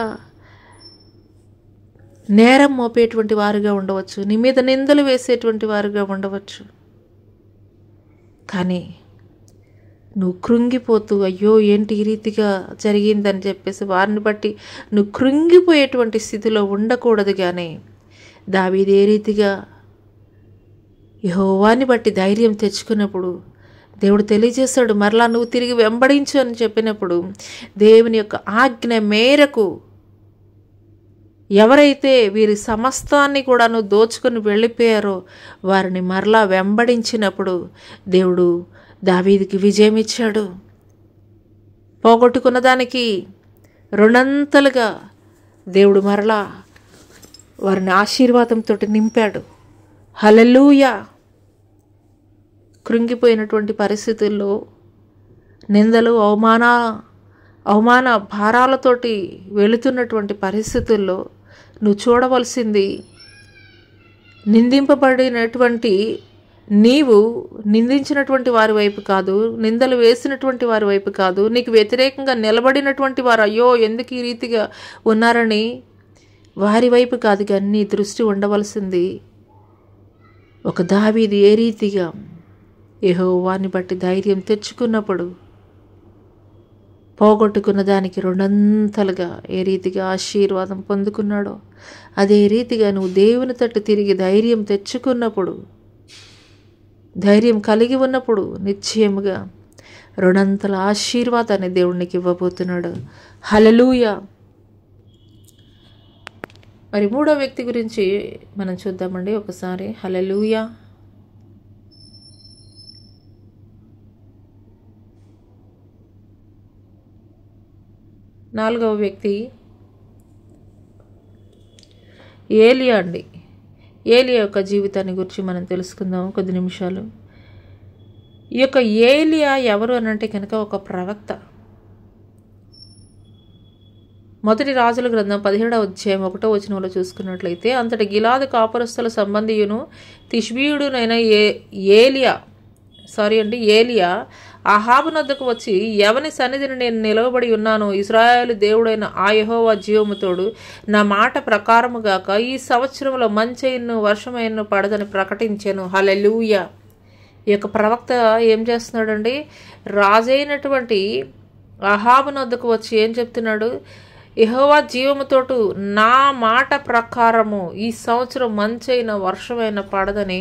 నేరం మోపేటువంటి వారుగా ఉండవచ్చు, నీ మీద నిందలు వేసేటువంటి వారుగా ఉండవచ్చు. కానీ నువ్వు కృంగిపోతూ అయ్యో ఏంటి ఈ రీతిగా జరిగిందని చెప్పేసి వారిని బట్టి నువ్వు కృంగిపోయేటువంటి స్థితిలో ఉండకూడదు. కానీ దావీదు ఏ రీతిగా యెహోవాని బట్టి ధైర్యం తెచ్చుకున్నప్పుడు దేవుడు తెలియజేశాడు, మరలా నువ్వు తిరిగి వెంబడించు అని చెప్పినప్పుడు దేవుని యొక్క ఆజ్ఞ మేరకు ఎవరైతే వీరి సమస్తాన్ని కూడా నువ్వు దోచుకొని వెళ్ళిపోయారో వారిని మరలా వెంబడించినప్పుడు దేవుడు దావీదుకి విజయం ఇచ్చాడు. పోగొట్టుకున్న దానికి రెండంతలుగా దేవుడు మరలా వారిని ఆశీర్వాదంతో నింపాడు. హల్లెలూయా. కృంగిపోయినటువంటి పరిస్థితుల్లో నిందలు అవమాన భారాలతోటి వెళుతున్నటువంటి పరిస్థితుల్లో నువ్వు చూడవలసింది నిందింపబడినటువంటి నీవు నిందించినటువంటి వారి వైపు కాదు, నిందలు వేసినటువంటి వారి వైపు కాదు, నీకు వ్యతిరేకంగా నిలబడినటువంటి వారు అయ్యో ఎందుకు ఈ రీతిగా ఉన్నారని వారి వైపు కాదు. కానీ నీ దృష్టి ఉండవలసింది ఒక దావీదు ఏ రీతిగా యెహోవాని బట్టి ధైర్యం తెచ్చుకున్నప్పుడు పోగొట్టుకున్న దానికి రెండంతలుగా ఏ రీతిగా ఆశీర్వాదం పొందుకున్నాడో అదే రీతిగా నువ్వు దేవుని తట్టు తిరిగి ధైర్యం తెచ్చుకున్నప్పుడు, ధైర్యం కలిగి ఉన్నప్పుడు నిశ్చయముగా రెండంతల ఆశీర్వాదాన్ని దేవునికి ఇవ్వబోతున్నాడు. హల్లెలూయా. మరి మూడో వ్యక్తి గురించి మనం చూద్దామండి ఒకసారి. హల్లెలూయా. నాలుగవ వ్యక్తి ఏలియా అండి. ఏలియా యొక్క జీవితాన్ని గురించి మనం తెలుసుకుందాం కొద్ది నిమిషాలు. ఈ యొక్క ఏలియా ఎవరు అనంటే కనుక ఒక ప్రవక్త. మొదటి రాజుల గ్రంథం 17వ అధ్యాయం 1వ వచనంలో చూసుకున్నట్లయితే, అంతటి గిలాదు కాపురస్తుల సంబంధియును తిష్బీయుడునైన ఏలియా అహాబు నద్దకు వచ్చి, ఎవని సన్నిధిని నేను నిలవబడి ఉన్నాను, ఇశ్రాయేలు దేవుడైన ఆ యెహోవా జీవముతోడు నా మాట ప్రకారముగాక ఈ సంవత్సరంలో మంచైను వర్షమైను పడదని ప్రకటించాను. హల్లెలూయా. ఈ యొక్క ప్రవక్త ఏం చేస్తున్నాడండి? రాజైనటువంటి అహాబు నద్దకు వచ్చి ఏం చెప్తున్నాడు? యెహోవా జీవముతోటు నా మాట ప్రకారము ఈ సంవత్సరం మంచైన వర్షమైన పడదని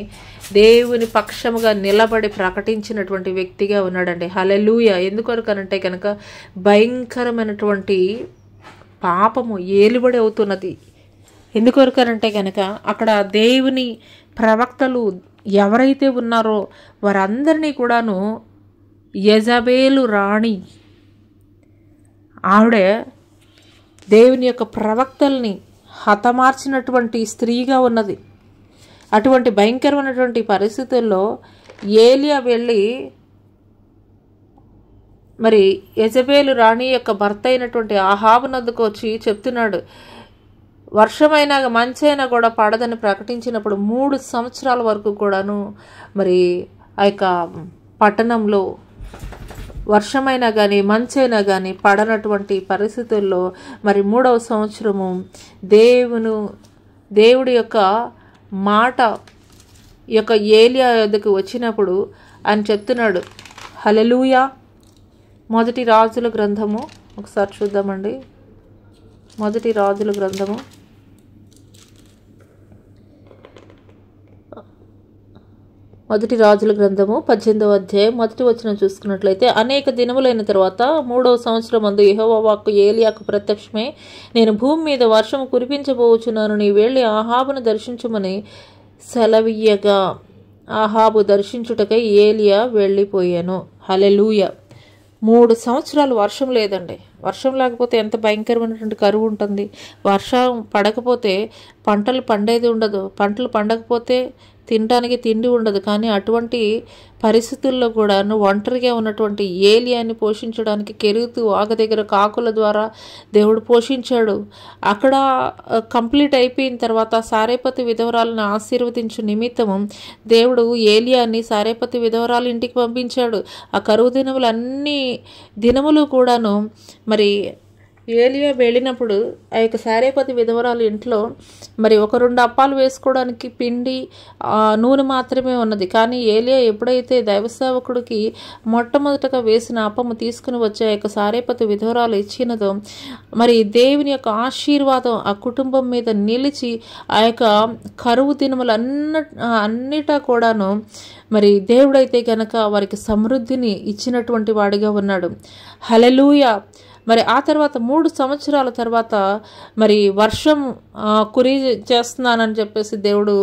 దేవుని పక్షముగా నిలబడి ప్రకటించినటువంటి వ్యక్తిగా ఉన్నాడండి. హల్లెలూయా. ఎందుకొరకనంటే కనుక భయంకరమైనటువంటి పాపము ఏలుబడి అవుతున్నది. ఎందుకొరకనంటే కనుక అక్కడ దేవుని ప్రవక్తలు ఎవరైతే ఉన్నారో వారందరినీ కూడాను యెజబేలు రాణి ఆవిడ దేవుని యొక్క ప్రవక్తల్ని హతమార్చినటువంటి స్త్రీగా ఉన్నది. అటువంటి భయంకరమైనటువంటి పరిస్థితుల్లో ఏలియా వెళ్ళి మరి యెజబేలు రాణి యొక్క భర్త అయినటువంటి అహాబు నద్దకు వచ్చి చెప్తున్నాడు, వర్షమైనా మంచైనా కూడా పడదని ప్రకటించినప్పుడు 3 సంవత్సరాల వరకు కూడాను మరి ఆ యొక్క పట్టణంలో వర్షమైనా కానీ మంచైనా కానీ పడనటువంటి పరిస్థితుల్లో మరి 3వ సంవత్సరము దేవుడి యొక్క మాట ఈ యొక్క ఏలియా యొద్దకు వచ్చినప్పుడు ఆయన చెప్తున్నాడు. హల్లెలూయా. మొదటి రాజుల గ్రంథము ఒకసారి చూద్దామండి. మొదటి రాజుల గ్రంథము 18వ అధ్యాయం 1వ వచనం చూసుకున్నట్లయితే, అనేక దినములైన తర్వాత 3వ సంవత్సరం మందు యెహోవా వాక్కు ఏలియాకు ప్రత్యక్షమై, నేను భూమి మీద వర్షము కురిపించబోచున్నాను, నీ వెళ్ళి అహాబును దర్శించుమని సెలవీయగా అహాబు దర్శించుటకై ఏలియా వెళ్ళిపోయాను. హల్లెలూయా. 3 సంవత్సరాలు వర్షం లేదండి. వర్షం లేకపోతే ఎంత భయంకరమైనటువంటి కరువు ఉంటుంది. వర్షం పడకపోతే పంటలు పండేది ఉండదు. పంటలు పండకపోతే తినడానికి తిండి ఉండదు. కానీ అటువంటి పరిస్థితుల్లో కూడా ఒంటరిగా ఉన్నటువంటి ఏలియాని పోషించడానికి కెరీతు వాగ దగ్గర కాకుల ద్వారా దేవుడు పోషించాడు. అక్కడ కంప్లీట్ అయిపోయిన తర్వాత సారేపతి విధవరాలను ఆశీర్వదించు నిమిత్తము దేవుడు ఏలియాని సారేపతి విధవరాలు ఇంటికి పంపించాడు. ఆ కరువు దినములు అన్ని దినములు కూడాను మరి ఏలియా వెళ్ళినప్పుడు ఆ యొక్క సారేపతి విధవరాలు ఇంట్లో మరి 1-2 అప్పాలు వేసుకోవడానికి పిండి నూనె మాత్రమే ఉన్నది. కానీ ఏలియా ఎప్పుడైతే దైవసేవకుడికి మొట్టమొదటగా వేసిన అప్పము తీసుకుని వచ్చే ఆ యొక్క సారేపతి విధవరాలు ఇచ్చినదో మరి దేవుని యొక్క ఆశీర్వాదం ఆ కుటుంబం మీద నిలిచి ఆ యొక్క కరువు దినములు అన్నిటా కూడాను మరి దేవుడైతే గనక వారికి సమృద్ధిని ఇచ్చినటువంటి వాడిగా ఉన్నాడు. హల్లెలూయా. మరి ఆ తర్వాత 3 సంవత్సరాల తర్వాత మరి వర్షం చేస్తున్నానని చెప్పేసి దేవుడు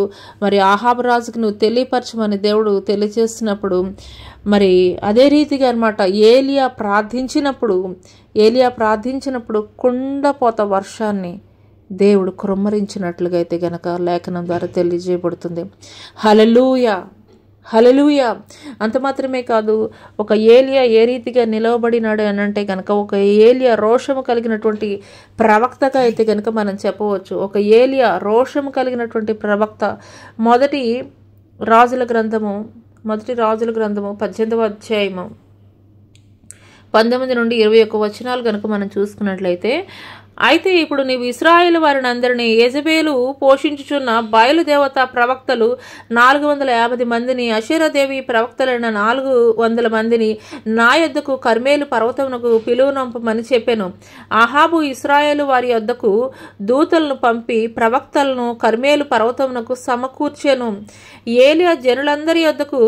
మరి అహాబు రాజుకు నువ్వు తెలియపరచమని దేవుడు తెలియజేసినప్పుడు మరి అదే రీతిగా అనమాట ఏలియా ప్రార్థించినప్పుడు కుండపోత వర్షాన్ని దేవుడు కుమ్మరించినట్లుగా అయితే గనక లేఖనం ద్వారా తెలియజేయబడుతుంది. హల్లెలూయా. హల్లెలూయా. అంత మాత్రమే కాదు, ఒక ఏలియా ఏ రీతిగా నిలవబడినాడు అని అంటే కనుక ఒక ఏలియా రోషము కలిగినటువంటి ప్రవక్తగా అయితే కనుక మనం చెప్పవచ్చు. ఒక ఏలియా రోషము కలిగినటువంటి ప్రవక్త. మొదటి రాజుల గ్రంథము 18వ అధ్యాయము 19 నుండి 21 వచనాలు కనుక మనం చూసుకున్నట్లయితే, అయితే ఇప్పుడు నీవు ఇశ్రాయేలు వారిని అందరినీ యెజబేలు పోషించుచున్న బయలుదేవత ప్రవక్తలు 450 మందిని, అషేరాదేవి ప్రవక్తలైన 400 మందిని నా యొద్దకు కర్మేలు పర్వతమునకు పిలువనంపమని చెప్పాను. అహాబు ఇశ్రాయేలు వారి యొద్దకు దూతలను పంపి ప్రవక్తలను కర్మేలు పర్వతమునకు సమకూర్చెను. ఏలియా జనులందరి యొద్దకు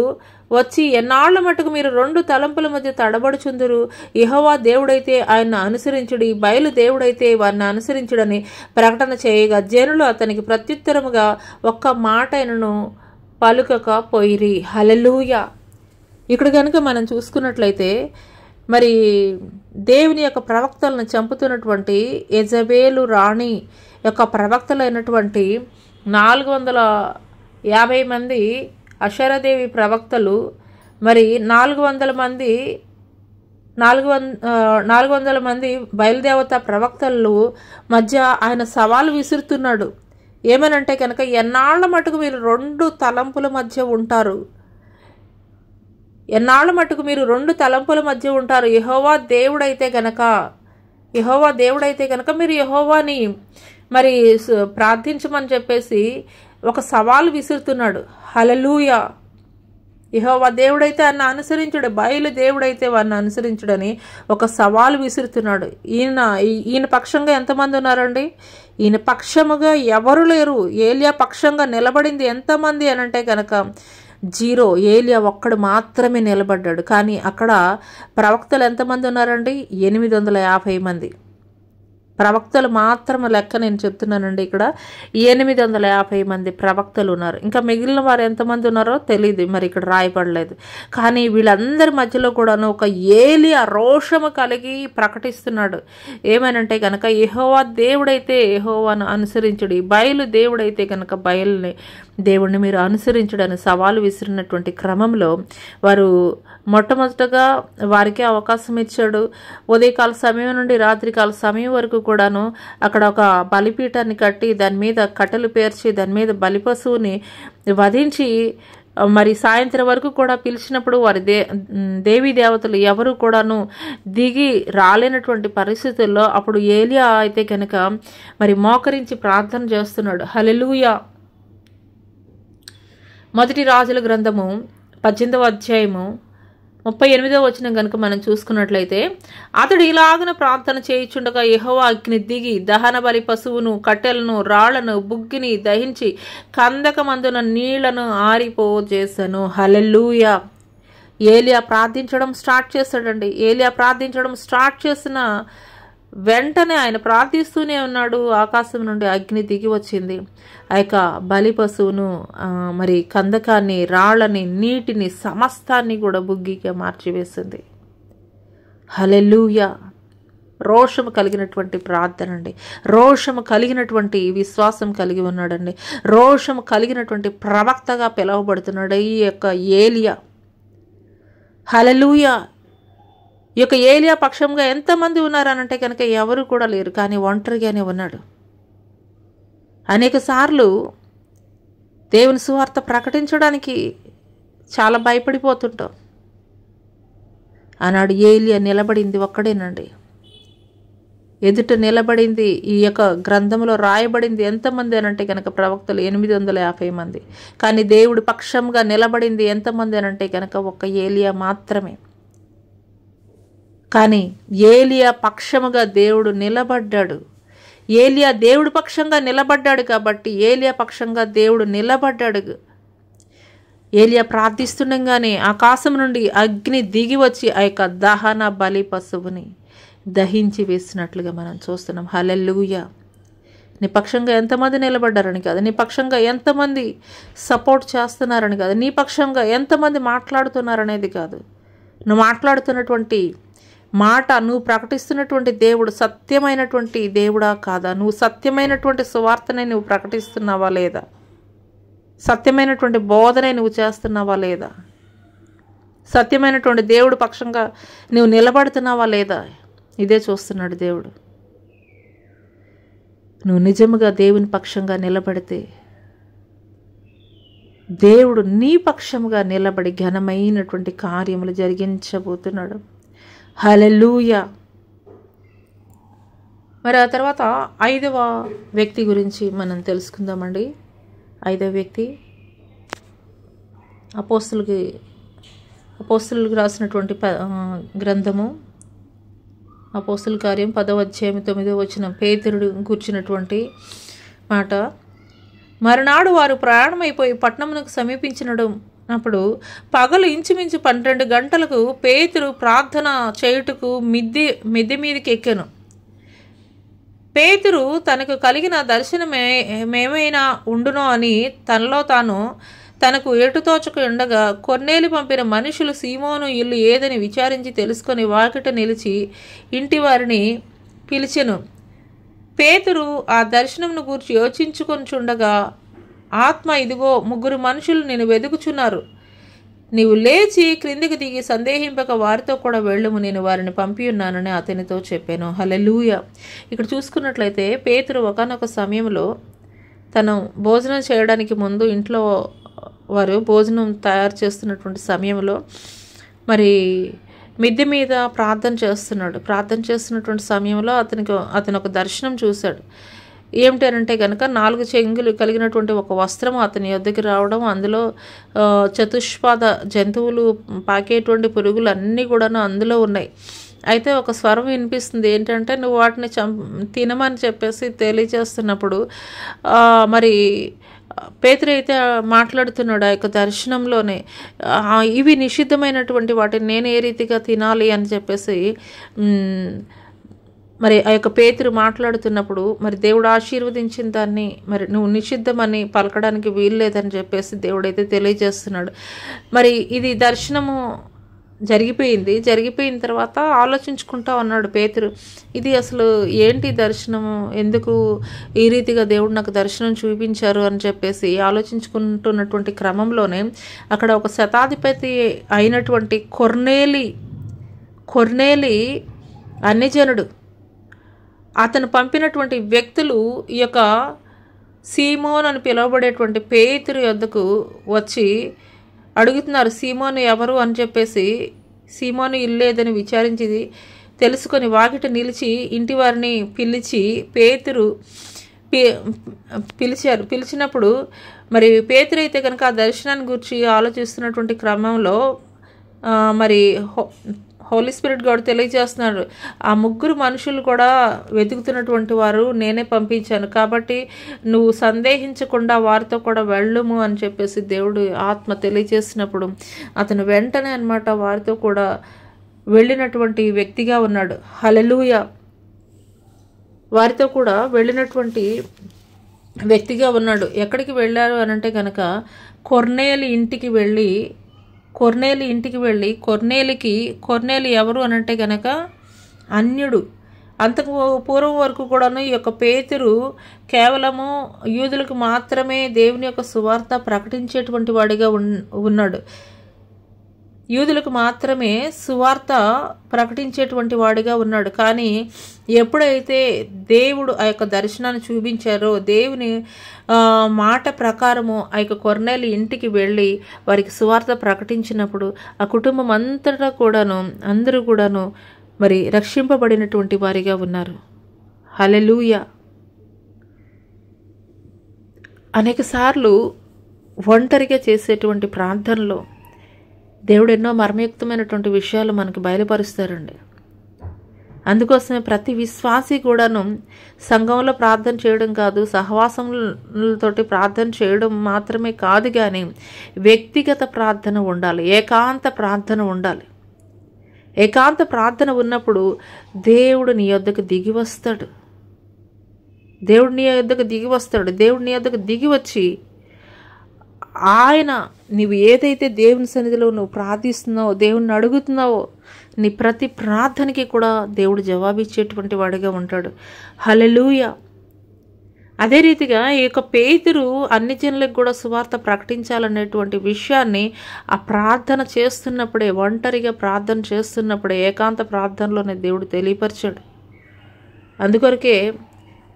వచ్చి, ఎన్నాళ్ల మటుకు మీరు 2 తలంపుల మధ్య తడబడుచుందురు? యెహోవా దేవుడైతే ఆయన అనుసరించుడి, బయలు దేవుడైతే వారిని అనుసరించుడని ప్రకటన చేయగా జనులు అతనికి ప్రత్యుత్తరముగా ఒక్క మాట అయినను పలుకకపోయిరి. హల్లెలూయా. ఇక్కడ కనుక మనం చూసుకున్నట్లయితే మరి దేవుని యొక్క ప్రవక్తలను చంపుతున్నటువంటి యెజబేలు రాణి యొక్క ప్రవక్తలైనటువంటి 450 మంది అషేరాదేవి ప్రవక్తలు, మరి 400 మంది 400 మంది బయలుదేవత ప్రవక్తలు మధ్య ఆయన సవాలు విసురుతున్నాడు. ఏమనంటే కనుక, ఎన్నాళ్ల మటుకు మీరు 2 తలంపుల మధ్య ఉంటారు? ఎన్నాళ్ల మటుకు మీరు 2 తలంపుల మధ్య ఉంటారు? యెహోవా దేవుడైతే గనక మీరు యెహోవాని మరి ప్రార్థించమని చెప్పేసి ఒక సవాలు విసురుతున్నాడు. హల్లెలూయా. యెహోవా దేవుడైతే అన్న అనుసరించుడు, బయలు దేవుడైతే వారిని అనుసరించుడని ఒక సవాలు విసురుతున్నాడు. ఈయన పక్షంగా ఎంతమంది ఉన్నారండి? ఈయన పక్షముగా ఎవరు లేరు. ఏలియా పక్షంగా నిలబడింది ఎంతమంది అనంటే కనుక 0. ఏలియా ఒక్కడు మాత్రమే నిలబడ్డాడు. కానీ అక్కడ ప్రవక్తలు ఎంతమంది ఉన్నారండి? 850 మంది ప్రవక్తలు మాత్రం లెక్క నేను చెప్తున్నానండి. ఇక్కడ 850 మంది ప్రవక్తలు ఉన్నారు. ఇంకా మిగిలిన వారు ఎంతమంది ఉన్నారో తెలియదు, మరి ఇక్కడ రాయబడలేదు. కానీ వీళ్ళందరి మధ్యలో కూడాను ఒక ఏలియా రోషము కలిగి ప్రకటిస్తున్నాడు. ఏమనంటే కనుక, యెహోవా దేవుడైతే యెహోవాను అనుసరించుడి, బయలు దేవుడైతే కనుక బయలుని దేవుణ్ణి మీరు అనుసరించడని సవాలు విసిరినటువంటి క్రమంలో వారు మొట్టమొదటగా వారికి అవకాశం ఇచ్చాడు. ఉదయకాల సమయం నుండి రాత్రికాల సమయం వరకు కూడాను అక్కడ ఒక బలిపీఠాన్ని కట్టి దాని మీద కట్టెలు పేర్చి దాని మీద బలి పశువుని వధించి మరి సాయంత్రం వరకు కూడా పిలిచినప్పుడు వారి దేవీ దేవతలు ఎవరు కూడాను దిగి రాలేనటువంటి పరిస్థితుల్లో అప్పుడు ఏలియా అయితే కనుక మరి మోకరించి ప్రార్థన చేస్తున్నాడు. హల్లెలూయా. మొదటి రాజుల గ్రంథము 18వ అధ్యాయము 38వ వచనం కనుక మనం చూసుకున్నట్లయితే, అతడు ఇలాగన ప్రార్థన చేయుచుండగా యెహోవా అగ్ని దిగి దహన బలి పశువును, కట్టెలను, రాళ్లను, బుగ్గిని దహించి కందకమందున నీళ్లను ఆరిపోజేసెను. హల్లెలూయా. ఏలియా ప్రార్థించడం స్టార్ట్ చేశాడండి. ఏలియా ప్రార్థించడం స్టార్ట్ చేసిన వెంటనే ఆయన ప్రార్థిస్తూనే ఉన్నాడు. ఆకాశం నుండి అగ్ని దిగి వచ్చింది. ఆ యొక్క బలి పశువును, మరి కందకాన్ని, రాళ్ళని, నీటిని, సమస్తాన్ని కూడా బుగ్గిగా మార్చివేసింది. హల్లెలూయా. రోషము కలిగినటువంటి ప్రార్థన అండి. రోషము కలిగినటువంటి విశ్వాసం కలిగి ఉన్నాడండి. రోషము కలిగినటువంటి ప్రవక్తగా పిలువబడుతున్నాడు ఈ యొక్క ఏలియా. హల్లెలూయా. ఈ యొక్క ఏలియా పక్షంగా ఎంతమంది ఉన్నారనంటే కనుక ఎవరు కూడా లేరు. కానీ ఒంటరిగానే ఉన్నాడు. అనేక సార్లు దేవుని సువార్త ప్రకటించడానికి చాలా భయపడిపోతుంటాం. ఆనాడు ఏలియా నిలబడింది ఒక్కడేనండి. ఎదుట నిలబడింది ఈ యొక్క గ్రంథంలో రాయబడింది ఎంతమంది అనంటే కనుక ప్రవక్తలు 850 మంది. కానీ దేవుడి పక్షంగా నిలబడింది ఎంతమంది అనంటే కనుక ఒక్క ఏలియా మాత్రమే. కానీ ఏలియా పక్షముగా దేవుడు నిలబడ్డాడు. ఏలియా దేవుడి పక్షంగా నిలబడ్డాడు కాబట్టి ఏలియా పక్షంగా దేవుడు నిలబడ్డాడు. ఏలియా ప్రార్థిస్తుండగానే ఆకాశం నుండి అగ్ని దిగి వచ్చి ఆ యొక్క దహన బలి పశువుని దహించి వేసినట్లుగా మనం చూస్తున్నాం. హల్లెలూయా. నీ పక్షంగా ఎంతమంది నిలబడ్డారని కాదు, నీ పక్షంగా ఎంతమంది సపోర్ట్ చేస్తున్నారని కాదు, నీ పక్షంగా ఎంతమంది మాట్లాడుతున్నారనేది కాదు. నువ్వు మాట్లాడుతున్నటువంటి మాట, నువ్వు ప్రకటిస్తున్నటువంటి దేవుడు సత్యమైనటువంటి దేవుడా కాదా? నువ్వు సత్యమైనటువంటి సువార్తనే నువ్వు ప్రకటిస్తున్నావా లేదా? సత్యమైనటువంటి బోధనే నువ్వు చేస్తున్నావా లేదా? సత్యమైనటువంటి దేవుడు పక్షంగా నువ్వు నిలబడుతున్నావా లేదా? ఇదే చూస్తున్నాడు దేవుడు. నువ్వు నిజముగా దేవుని పక్షంగా నిలబడితే దేవుడు నీ పక్షముగా నిలబడి ఘనమైనటువంటి కార్యములు జరిగించబోతున్నాడు. హల్లెలూయా. మరి ఆ తర్వాత 5వ వ్యక్తి గురించి మనం తెలుసుకుందామండి. 5వ వ్యక్తి అపోస్తలులకు రాసినటువంటి గ్రంథము అపోస్తల కార్యం 10వ అధ్యాయం 9వ వచనం పేతురుడు కూర్చున్నటువంటి మాట. మరునాడు వారు ప్రయాణమైపోయి పట్టణమునకు సమీపించినప్పుడు పగలు ఇంచుమించు 12 గంటలకు పేతురు ప్రార్థన చేయుటకు మిద్దె మీదకి ఎక్కెను. పేతురు తనకు కలిగిన దర్శనమేమైనా ఉండునో అని తనలో తాను తనకు ఎటుతోచక ఉండగా కొర్నేలి పంపిన మనుషులు సీమోను ఇల్లు ఏదని విచారించి తెలుసుకొని వాకిట నిలిచి ఇంటి వారిని పిలిచెను. పేతురు ఆ దర్శనమును గూర్చి యోచించుకొనుచుండగా ఆత్మ, ఇదిగో 3 మనుషులు నేను వెదుకుచున్నారు, నీవు లేచి క్రిందికి దిగి సందేహింపక వారితో కూడా వెళ్ళుము, నేను వారిని పంపి ఉన్నానని అతనితో చెప్పాను. హల్లెలూయా. ఇక్కడ చూసుకున్నట్లయితే పేతురు ఒకానొక సమయంలో తను భోజనం చేయడానికి ముందు ఇంట్లో వారు భోజనం తయారు చేస్తున్నటువంటి సమయంలో మరి మిద్దె మీద ప్రార్థన చేస్తున్నటువంటి సమయంలో అతను ఒక దర్శనం చూశాడు. ఏమిటనంటే కనుక 4 చెంగులు కలిగినటువంటి ఒక వస్త్రము అతని యొద్దకి రావడం, అందులో చతుష్పాద జంతువులు పాకేటువంటి పురుగులు అన్నీ కూడాను అందులో ఉన్నాయి. అయితే ఒక స్వరం వినిపిస్తుంది, ఏంటంటే నువ్వు వాటిని తినమని చెప్పేసి తెలియజేస్తున్నప్పుడు మరి పేతురు అయితే మాట్లాడుతున్నాడు ఆ యొక్క దర్శనంలోనే, ఇవి నిషిద్ధమైనటువంటి వాటిని నేను ఏ రీతిగా తినాలి అని చెప్పేసి మరి ఆ యొక్క పేతురు మాట్లాడుతున్నప్పుడు మరి దేవుడు ఆశీర్వదించిన దాన్ని మరి నువ్వు నిషిద్ధమని పలకడానికి వీల్లేదని చెప్పేసి దేవుడైతే తెలియజేస్తున్నాడు. మరి ఇది దర్శనము జరిగిపోయిన తర్వాత ఆలోచించుకుంటా ఉన్నాడు పేతురు, ఇది అసలు ఏంటి దర్శనము, ఎందుకు ఈ రీతిగా దేవుడు నాకు దర్శనం చూపించారు అని చెప్పేసి ఆలోచించుకుంటున్నటువంటి క్రమంలోనే అక్కడ ఒక శతాధిపతి అయినటువంటి కొర్నేలి అన్యజనుడు, అతను పంపినటువంటి వ్యక్తులు ఈ యొక్క సీమోన్ అని పిలువబడేటువంటి పేతురు యొద్దకు వచ్చి అడుగుతున్నారు, సీమోను ఎవరు అని చెప్పేసి. సీమోను ఇల్లేదని విచారించి తెలుసుకొని వాకిట నిలిచి ఇంటి వారిని పిలిచి పేతురు పిలిచినప్పుడు మరి పేతురు అయితే కనుక ఆ దర్శనాన్ని గురించి ఆలోచిస్తున్నటువంటి క్రమంలో మరి హోలీ స్పిరిట్ గారు తెలియజేస్తున్నారు, ఆ 3 మనుషులు కూడా వెతుకుతున్నటువంటి వారు నేనే పంపించాను, కాబట్టి నువ్వు సందేహించకుండా వారితో కూడా వెళ్ళుము అని చెప్పేసి దేవుడు ఆత్మ తెలియజేసినప్పుడు అతను వెంటనే అన్నమాట వారితో కూడా వెళ్ళినటువంటి వ్యక్తిగా ఉన్నాడు. హల్లెలూయా. వారితో కూడా వెళ్ళినటువంటి వ్యక్తిగా ఉన్నాడు. ఎక్కడికి వెళ్ళారు అనంటే కనుక కొర్నేలి ఇంటికి వెళ్ళి కొర్నేలి ఎవరు అనంటే గనక అన్యుడు. అంతకు పూర్వం వరకు కూడాను ఈ యొక్క పేతురు కేవలము యూదులకు మాత్రమే దేవుని యొక్క సువార్త ప్రకటించేటువంటి వాడిగా ఉన్నాడు. యూదులకు మాత్రమే సువార్త ప్రకటించేటువంటి వాడిగా ఉన్నాడు. కానీ ఎప్పుడైతే దేవుడు ఆ యొక్క దర్శనాన్ని చూపించారో, దేవుని మాట ప్రకారము ఆ యొక్క కొర్నేలి ఇంటికి వెళ్ళి వారికి సువార్త ప్రకటించినప్పుడు ఆ కుటుంబం అందరూ కూడాను మరి రక్షింపబడినటువంటి వారిగా ఉన్నారు. హల్లెలూయా. అనేక సార్లు ఒంటరిగా చేసేటువంటి ప్రార్థనలో దేవుడు ఎన్నో మర్మయుక్తమైనటువంటి విషయాలు మనకు బయలుపరుస్తారండి. అందుకోసమే ప్రతి విశ్వాసి కూడాను సంఘంలో ప్రార్థన చేయడం కాదు, సహవాసములతోటి ప్రార్థన చేయడం మాత్రమే కాదు, కానీ వ్యక్తిగత ప్రార్థన ఉండాలి, ఏకాంత ప్రార్థన ఉండాలి. ఏకాంత ప్రార్థన ఉన్నప్పుడు దేవుడు నీ యొద్దకు దిగి వస్తాడు. దేవుడు నీ యొద్దకు దిగి వచ్చి ఆయన నీవు ఏదైతే దేవుని సన్నిధిలో నువ్వు ప్రార్థిస్తున్నావో, దేవుణ్ణి అడుగుతున్నావో, నీ ప్రతి ప్రార్థనకి కూడా దేవుడు జవాబిచ్చేటువంటి వాడిగా ఉంటాడు. హల్లెలూయా. అదే రీతిగా ఈ యొక్క పేతురు అన్ని జనులకు కూడా సువార్త ప్రకటించాలనేటువంటి విషయాన్ని ఆ ప్రార్థన చేస్తున్నప్పుడే, ఒంటరిగా ప్రార్థన చేస్తున్నప్పుడే, ఏకాంత ప్రార్థనలోనే దేవుడు తెలియపరిచాడు. అందుకొరకే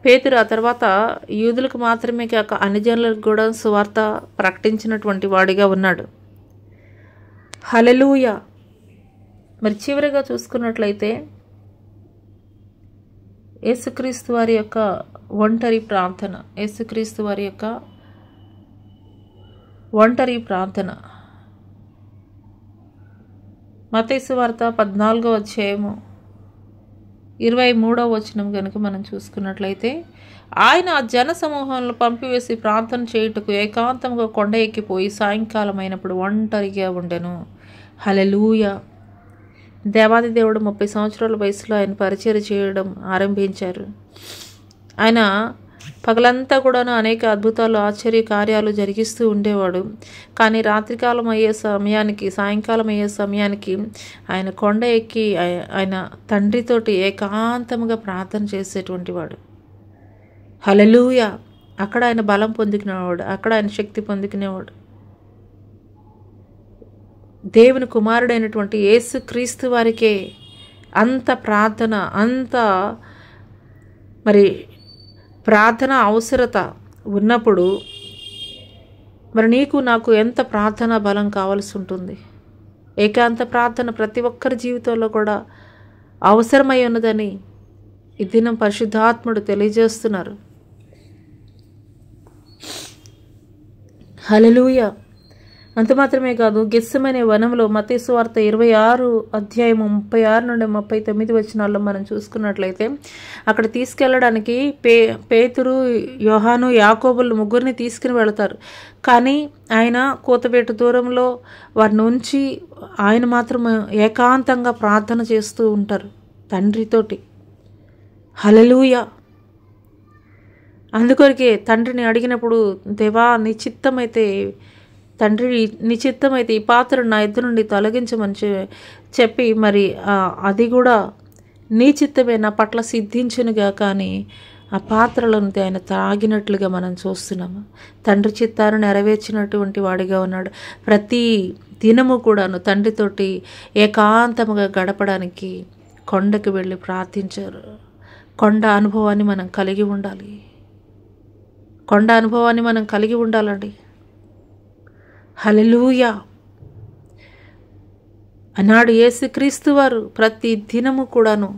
పేతురు ఆ తర్వాత యూదులకు మాత్రమే కాక అన్ని జనులకు కూడా సువార్త ప్రకటించినటువంటి వాడిగా ఉన్నాడు. హల్లెలూయా. మరి చివరిగా చూసుకున్నట్లయితే యేసుక్రీస్తు వారి యొక్క ఒంటరి ప్రార్థన మత్తయి సువార్త 14వ అధ్యాయము 23వ వచనం కనుక మనం చూసుకున్నట్లయితే, ఆయన ఆ జన సమూహంలో పంపివేసి ప్రార్థన చేయుటకు ఏకాంతంగా కొండ ఎక్కిపోయి సాయంకాలం అయినప్పుడు ఒంటరిగా ఉండెను. హల్లెలూయా. దేవాది దేవుడు 30 సంవత్సరాల వయసులో ఆయన పరిచర్య చేయడం ఆరంభించారు. ఆయన పగలంతా కూడాను అనేక అద్భుతాలు, ఆశ్చర్య కార్యాలు జరిగిస్తూ ఉండేవాడు. కానీ రాత్రికాలం అయ్యే సమయానికి, సాయంకాలం అయ్యే సమయానికి ఆయన కొండ ఎక్కి ఆయన తండ్రితోటి ఏకాంతంగా ప్రార్థన చేసేటువంటి వాడు. హల్లెలూయా. అక్కడ ఆయన బలం పొందుకునేవాడు, అక్కడ ఆయన శక్తి పొందుకునేవాడు. దేవుని కుమారుడైనటువంటి యేసుక్రీస్తు వారికే అంత ప్రార్థన, అంత మరి ప్రార్థన అవసరత ఉన్నప్పుడు మరి నీకు నాకు ఎంత ప్రార్థనా బలం కావాల్సి ఉంటుంది. ఏకాంత ప్రార్థన ప్రతి ఒక్కరి జీవితంలో కూడా అవసరమై ఉన్నదని ఈ దినం పరిశుద్ధాత్ముడు తెలియజేస్తున్నారు. హల్లెలూయా. అంత మాత్రమే కాదు, గెత్సెమనే వనంలో మత్తయి సువార్త 26 నుండి 39 వచనాల్లో మనం చూసుకున్నట్లయితే అక్కడ తీసుకెళ్ళడానికి పేతురు, యోహాను, యాకోబులు ముగ్గురిని తీసుకుని వెళతారు. కానీ ఆయన కూతవేటు దూరంలో వారిని ఉంచి ఆయన మాత్రం ఏకాంతంగా ప్రార్థన చేస్తూ ఉంటారు తండ్రితోటి. హల్లెలూయా. అందుకొరకే తండ్రిని అడిగినప్పుడు, దేవా నీ చిత్తమైతే, తండ్రి నీ చిత్తమైతే ఈ పాత్రను నా ఎద్దు నుండి తొలగించమని చెప్పి మరి అది కూడా నీ చిత్తమే నా పట్ల సిద్ధించునుగా, కానీ ఆ పాత్రలను ఆయన తాగినట్లుగా మనం చూస్తున్నాము. తండ్రి చిత్తాన్ని నెరవేర్చినటువంటి వాడిగా ఉన్నాడు. ప్రతి దినము కూడాను తండ్రితోటి ఏకాంతముగా గడపడానికి కొండకు వెళ్ళి ప్రార్థించారు. కొండ అనుభవాన్ని మనం కలిగి ఉండాలి. కొండ అనుభవాన్ని మనం కలిగి ఉండాలండి. హల్లెలూయా. ఆనాడు యేసుక్రీస్తు వారు ప్రతి దినము కూడాను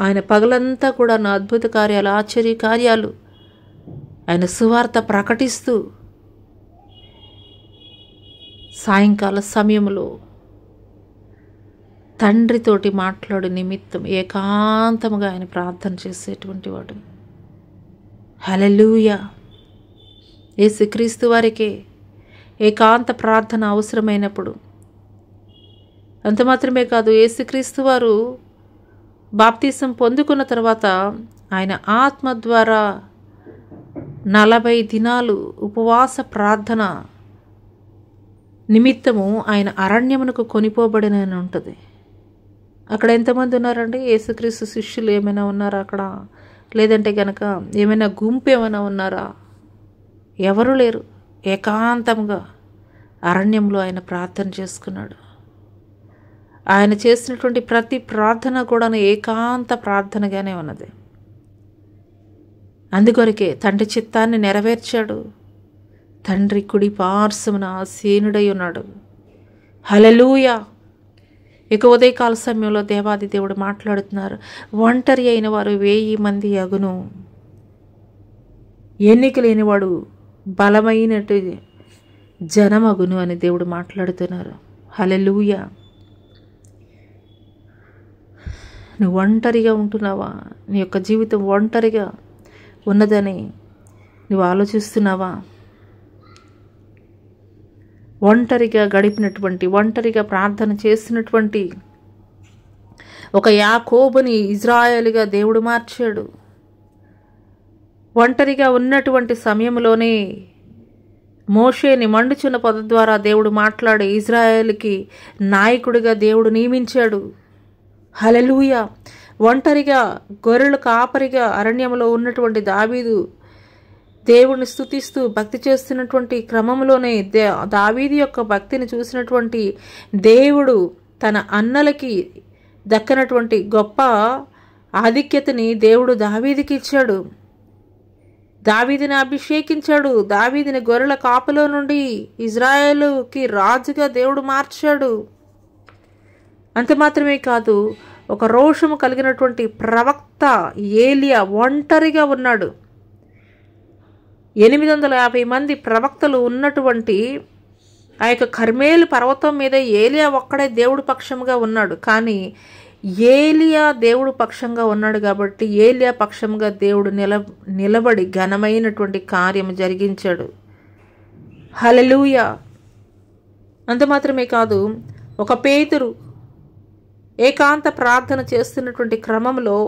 ఆయన పగలంతా కూడాను అద్భుత కార్యాలు, ఆశ్చర్య కార్యాలు, ఆయన సువార్త ప్రకటిస్తూ సాయంకాల సమయంలో తండ్రితోటి మాట్లాడు నిమిత్తం ఏకాంతముగా ఆయన ప్రార్థన చేసేటువంటి వాడు. హల్లెలూయా. యేసుక్రీస్తు వారికి ఏకాంత ప్రార్థన అవసరమైనప్పుడు, అంత మాత్రమే కాదు, యేసుక్రీస్తు వారు బాప్తిసం పొందుకున్న తర్వాత ఆయన ఆత్మ ద్వారా 40 దినాలు ఉపవాస ప్రార్థన నిమిత్తము ఆయన అరణ్యమునకు కొనిపోబడినని ఉంటుంది. అక్కడ ఎంతమంది ఉన్నారండి? యేసుక్రీస్తు శిష్యులు ఏమైనా ఉన్నారా అక్కడ? లేదంటే కనుక ఏమైనా గుంపు ఏమైనా ఉన్నారా? ఎవరు లేరు. ఏకాంతంగా అరణ్యంలో ఆయన ప్రార్థన చేసుకున్నాడు. ఆయన చేసినటువంటి ప్రతి ప్రార్థన కూడా ఏకాంత ప్రార్థనగానే ఉన్నది. అందుకొరకే తండ్రి చిత్తాన్ని నెరవేర్చాడు. తండ్రి కుడి పార్శ్వమున ఆసీనుడై ఉన్నాడు. హల్లెలూయా. ఇక ఉదయకాల సమయంలో దేవాది దేవుడు మాట్లాడుతున్నారు. ఒంటరి అయిన వారు 1000 మంది అగును, ఎన్నిక లేనివాడు బలమైనటు జనమగును అని దేవుడు మాట్లాడుతున్నారు. హల్లెలూయా. నువ్వు ఒంటరిగా ఉంటున్నావా? నీ యొక్క జీవితం ఒంటరిగా ఉన్నదని నువ్వు ఆలోచిస్తున్నావా? ఒంటరిగా గడిపినటువంటి, ఒంటరిగా ప్రార్థన చేసినటువంటి ఒక యాకోబుని ఇజ్రాయేలుగా దేవుడు మార్చాడు. ఒంటరిగా ఉన్నటువంటి సమయంలోనే మోషేని మండుచున్న పొద ద్వారా దేవుడు మాట్లాడి ఇజ్రాయేలుకి నాయకుడిగా దేవుడు నియమించాడు. హల్లెలూయా. ఒంటరిగా గొర్రెల కాపరిగా అరణ్యంలో ఉన్నటువంటి దావీదు దేవుడిని స్తుతిస్తూ భక్తి చేస్తున్నటువంటి క్రమంలోనే దావీదు యొక్క భక్తిని చూసినటువంటి దేవుడు తన అన్నలకి దక్కనటువంటి గొప్ప ఆధిక్యతని దేవుడు దావీదుకి ఇచ్చాడు. దావీదుని అభిషేకించాడు. దావీదుని గొర్రెల కాపలో నుండి ఇజ్రాయేలుకి రాజుగా దేవుడు మార్చాడు. అంత మాత్రమే కాదు, ఒక రోషము కలిగినటువంటి ప్రవక్త ఏలియా ఒంటరిగా ఉన్నాడు. 850 మంది ప్రవక్తలు ఉన్నటువంటి ఆ యొక్క కర్మేలు పర్వతం మీద ఏలియా ఒక్కడే దేవుడు పక్షంగా ఉన్నాడు. కానీ ఏలియా దేవుడు పక్షంగా ఉన్నాడు కాబట్టి ఏలియా పక్షంగా దేవుడు నిలబడి ఘనమైనటువంటి కార్యం జరిగించాడు. హల్లెలూయా. అంత మాత్రమే కాదు, ఒక పేతురు ఏకాంత ప్రార్థన చేస్తున్నటువంటి క్రమంలో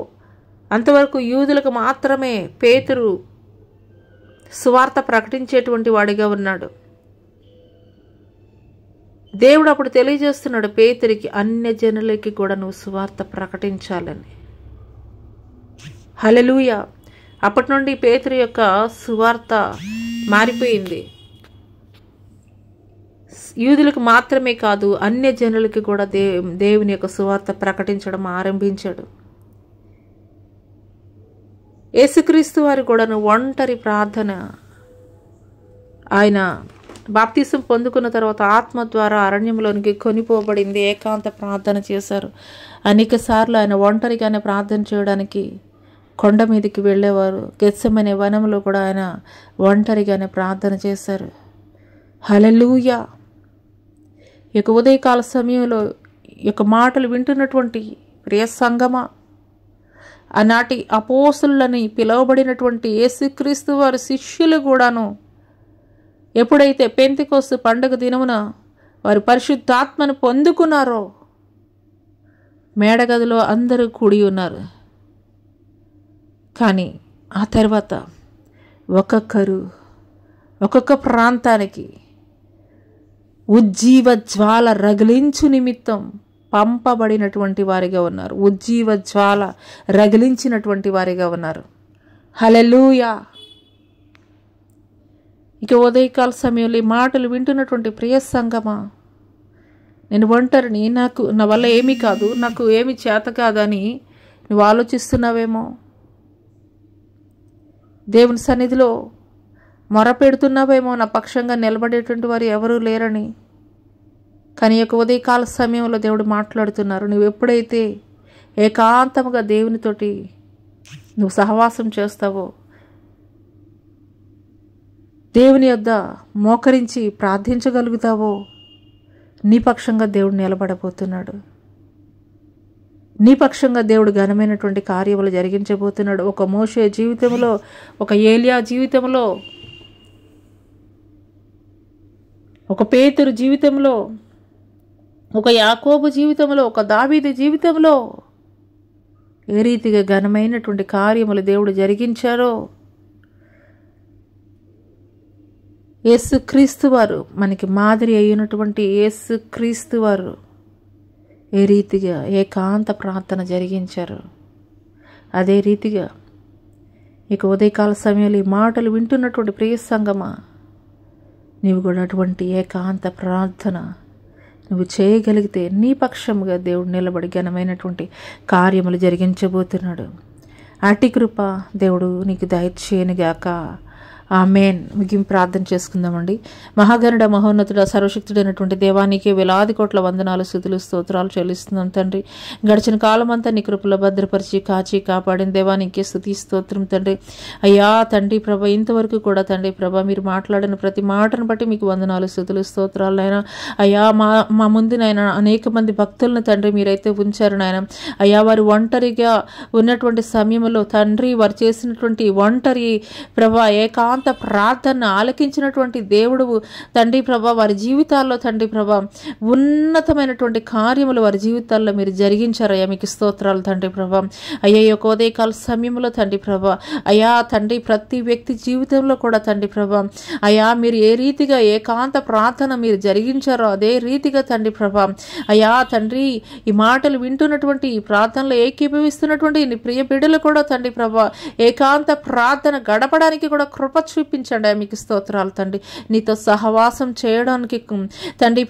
అంతవరకు యూదులకు మాత్రమే పేతురు సువార్త ప్రకటించేటువంటి వాడిగా ఉన్నాడు. దేవుడు అప్పుడు తెలియజేస్తున్నాడు పేతురికి, అన్యజనులకి కూడా నువ్వు సువార్త ప్రకటించాలని. హల్లెలూయా. అప్పటి నుండి పేతురు యొక్క సువార్త మారిపోయింది. యూదులకు మాత్రమే కాదు, అన్య జనులకి కూడా దేవుని యొక్క సువార్త ప్రకటించడం ఆరంభించాడు. యేసుక్రీస్తు వారు కూడాను ఒంటరి ప్రార్థన, ఆయన బాప్తిసం పొందుకున్న తర్వాత ఆత్మ ద్వారా అరణ్యంలోనికి కొనిపోబడింది, ఏకాంత ప్రార్థన చేశారు. అనేక సార్లు ఆయన ఒంటరిగానే ప్రార్థన చేయడానికి కొండ మీదకి వెళ్ళేవారు. గెత్సెమనే వనంలో కూడా ఆయన ఒంటరిగానే ప్రార్థన చేశారు. హల్లెలూయా. ఈ యొక్క ఉదయకాల సమయంలో ఈ యొక్క మాటలు వింటున్నటువంటి ప్రియ సంగమా, ఆనాటి అపోస్తులని పిలువబడినటువంటి యేసుక్రీస్తు వారి శిష్యులు కూడాను ఎప్పుడైతే పెంతెకొస్తు పండుగ దినమున వారు పరిశుద్ధాత్మను పొందుకున్నారో మేడగదిలో అందరూ కూడి ఉన్నారు. కానీ ఆ తర్వాత ఒక్కొక్క ప్రాంతానికి ఉజ్జీవ జ్వాల రగిలించు నిమిత్తం పంపబడినటువంటి వారిగా ఉన్నారు. ఉజ్జీవ జ్వాల రగిలించినటువంటి వారిగా ఉన్నారు. హల్లెలూయా. ఇక ఉదయకాల సమయంలో ఈ మాటలు వింటున్నటువంటి ప్రియ సంగమా, నేను ఒంటరిని, నా వల్ల ఏమీ కాదు, నాకు ఏమి చేత కాదని నువ్వు ఆలోచిస్తున్నావేమో. దేవుని సన్నిధిలో మొరపెడుతున్నావేమో, నా పక్షంగా నిలబడేటువంటి వారు ఎవరూ లేరని. కానీ యొక్క ఉదయకాల సమయంలో దేవుడు మాట్లాడుతున్నారు. నువ్వు ఎప్పుడైతే ఏకాంతముగా దేవునితోటి నువ్వు సహవాసం చేస్తావో, దేవుని యొద్ద మోకరించి ప్రార్థించగలుగుతావో, నీ పక్షంగా దేవుడు నిలబడబోతున్నాడు. నీ పక్షంగా దేవుడు ఘనమైనటువంటి కార్యములు జరిగించబోతున్నాడు. ఒక మోషే జీవితంలో, ఒక ఏలియా జీవితంలో, ఒక పేతురు జీవితంలో, ఒక యాకోబు జీవితంలో, ఒక దావీదు జీవితంలో ఏ రీతిగా ఘనమైనటువంటి కార్యములు దేవుడు జరిగించారో, యేసుక్రీస్తు వారు మనకి మాదిరి అయినటువంటి యేసుక్రీస్తు వారు ఏ రీతిగా ఏకాంత ప్రార్థన జరిగించారు, అదే రీతిగా ఇక ఉదయకాల సమయంలో ఈ మాటలు వింటున్నటువంటి ప్రియ సంగమా, నీవు కూడా అటువంటి ఏకాంత ప్రార్థన నువ్వు చేయగలిగితే నీ పక్షముగా దేవుడు నిలబడి ఘనమైనటువంటి కార్యములు జరిగించబోతున్నాడు. అట్టి కృప దేవుడు నీకు దయచేయనుగాక. ఆమేన్. ముగింపు ప్రార్థన చేసుకుందామండి. మహాగణుడ, మహోన్నతుడ, సర్వశక్తుడైనటువంటి దేవానికి వేలాది కోట్ల వందనాలు, స్తుతులు, స్తోత్రాలు చెల్లిస్తున్నాం తండ్రి. గడిచిన కాలం అంతా నీ కృపలో భద్రపరిచి కాచి కాపాడిన దేవానికి స్తుతి స్తోత్రం తండ్రి. అయ్యా తండ్రి ప్రభ, ఇంతవరకు కూడా తండ్రి ప్రభ మీరు మాట్లాడిన ప్రతి మాటను బట్టి మీకు వందనాలు, స్తుతులు, స్తోత్రాలు నాయన. అయ్యా మా ముందు నాయన అనేక మంది భక్తులను తండ్రి మీరైతే ఉంచారు నాయన. అయ్యా వారు ఒంటరిగా ఉన్నటువంటి సమయంలో తండ్రి వారు చేసినటువంటి ఒంటరి ప్రభ ఏకాంత ప్రార్థన ఆలకించినటువంటి దేవుడు తండ్రి ప్రభ వారి జీవితాల్లో తండ్రి ప్రభ ఉన్నతమైనటువంటి కార్యములు వారి జీవితాల్లో మీరు జరిగించారయ్యా. మీకు స్తోత్రాలు తండ్రి ప్రభ. అయ్యా యొక్క ఉదయకాల సమయంలో తండ్రి ప్రభ, అయ్యా తండ్రి ప్రతి వ్యక్తి జీవితంలో కూడా తండ్రి ప్రభ అయ్యా మీరు ఏ రీతిగా ఏకాంత ప్రార్థన మీరు జరిగించారో అదే రీతిగా తండ్రి ప్రభ అయ్యా తండ్రి ఈ మాటలు వింటున్నటువంటి ఈ ప్రార్థనలో ఏకీభవిస్తున్నటువంటి నీ ప్రియ బిడ్డలు కూడా తండ్రి ప్రభ ఏకాంత ప్రార్థన గడపడానికి కూడా కృప చూపించండి. మీకు స్తోత్రాలు తండ్రి. నీతో సహవాసం చేయడానికి తండ్రి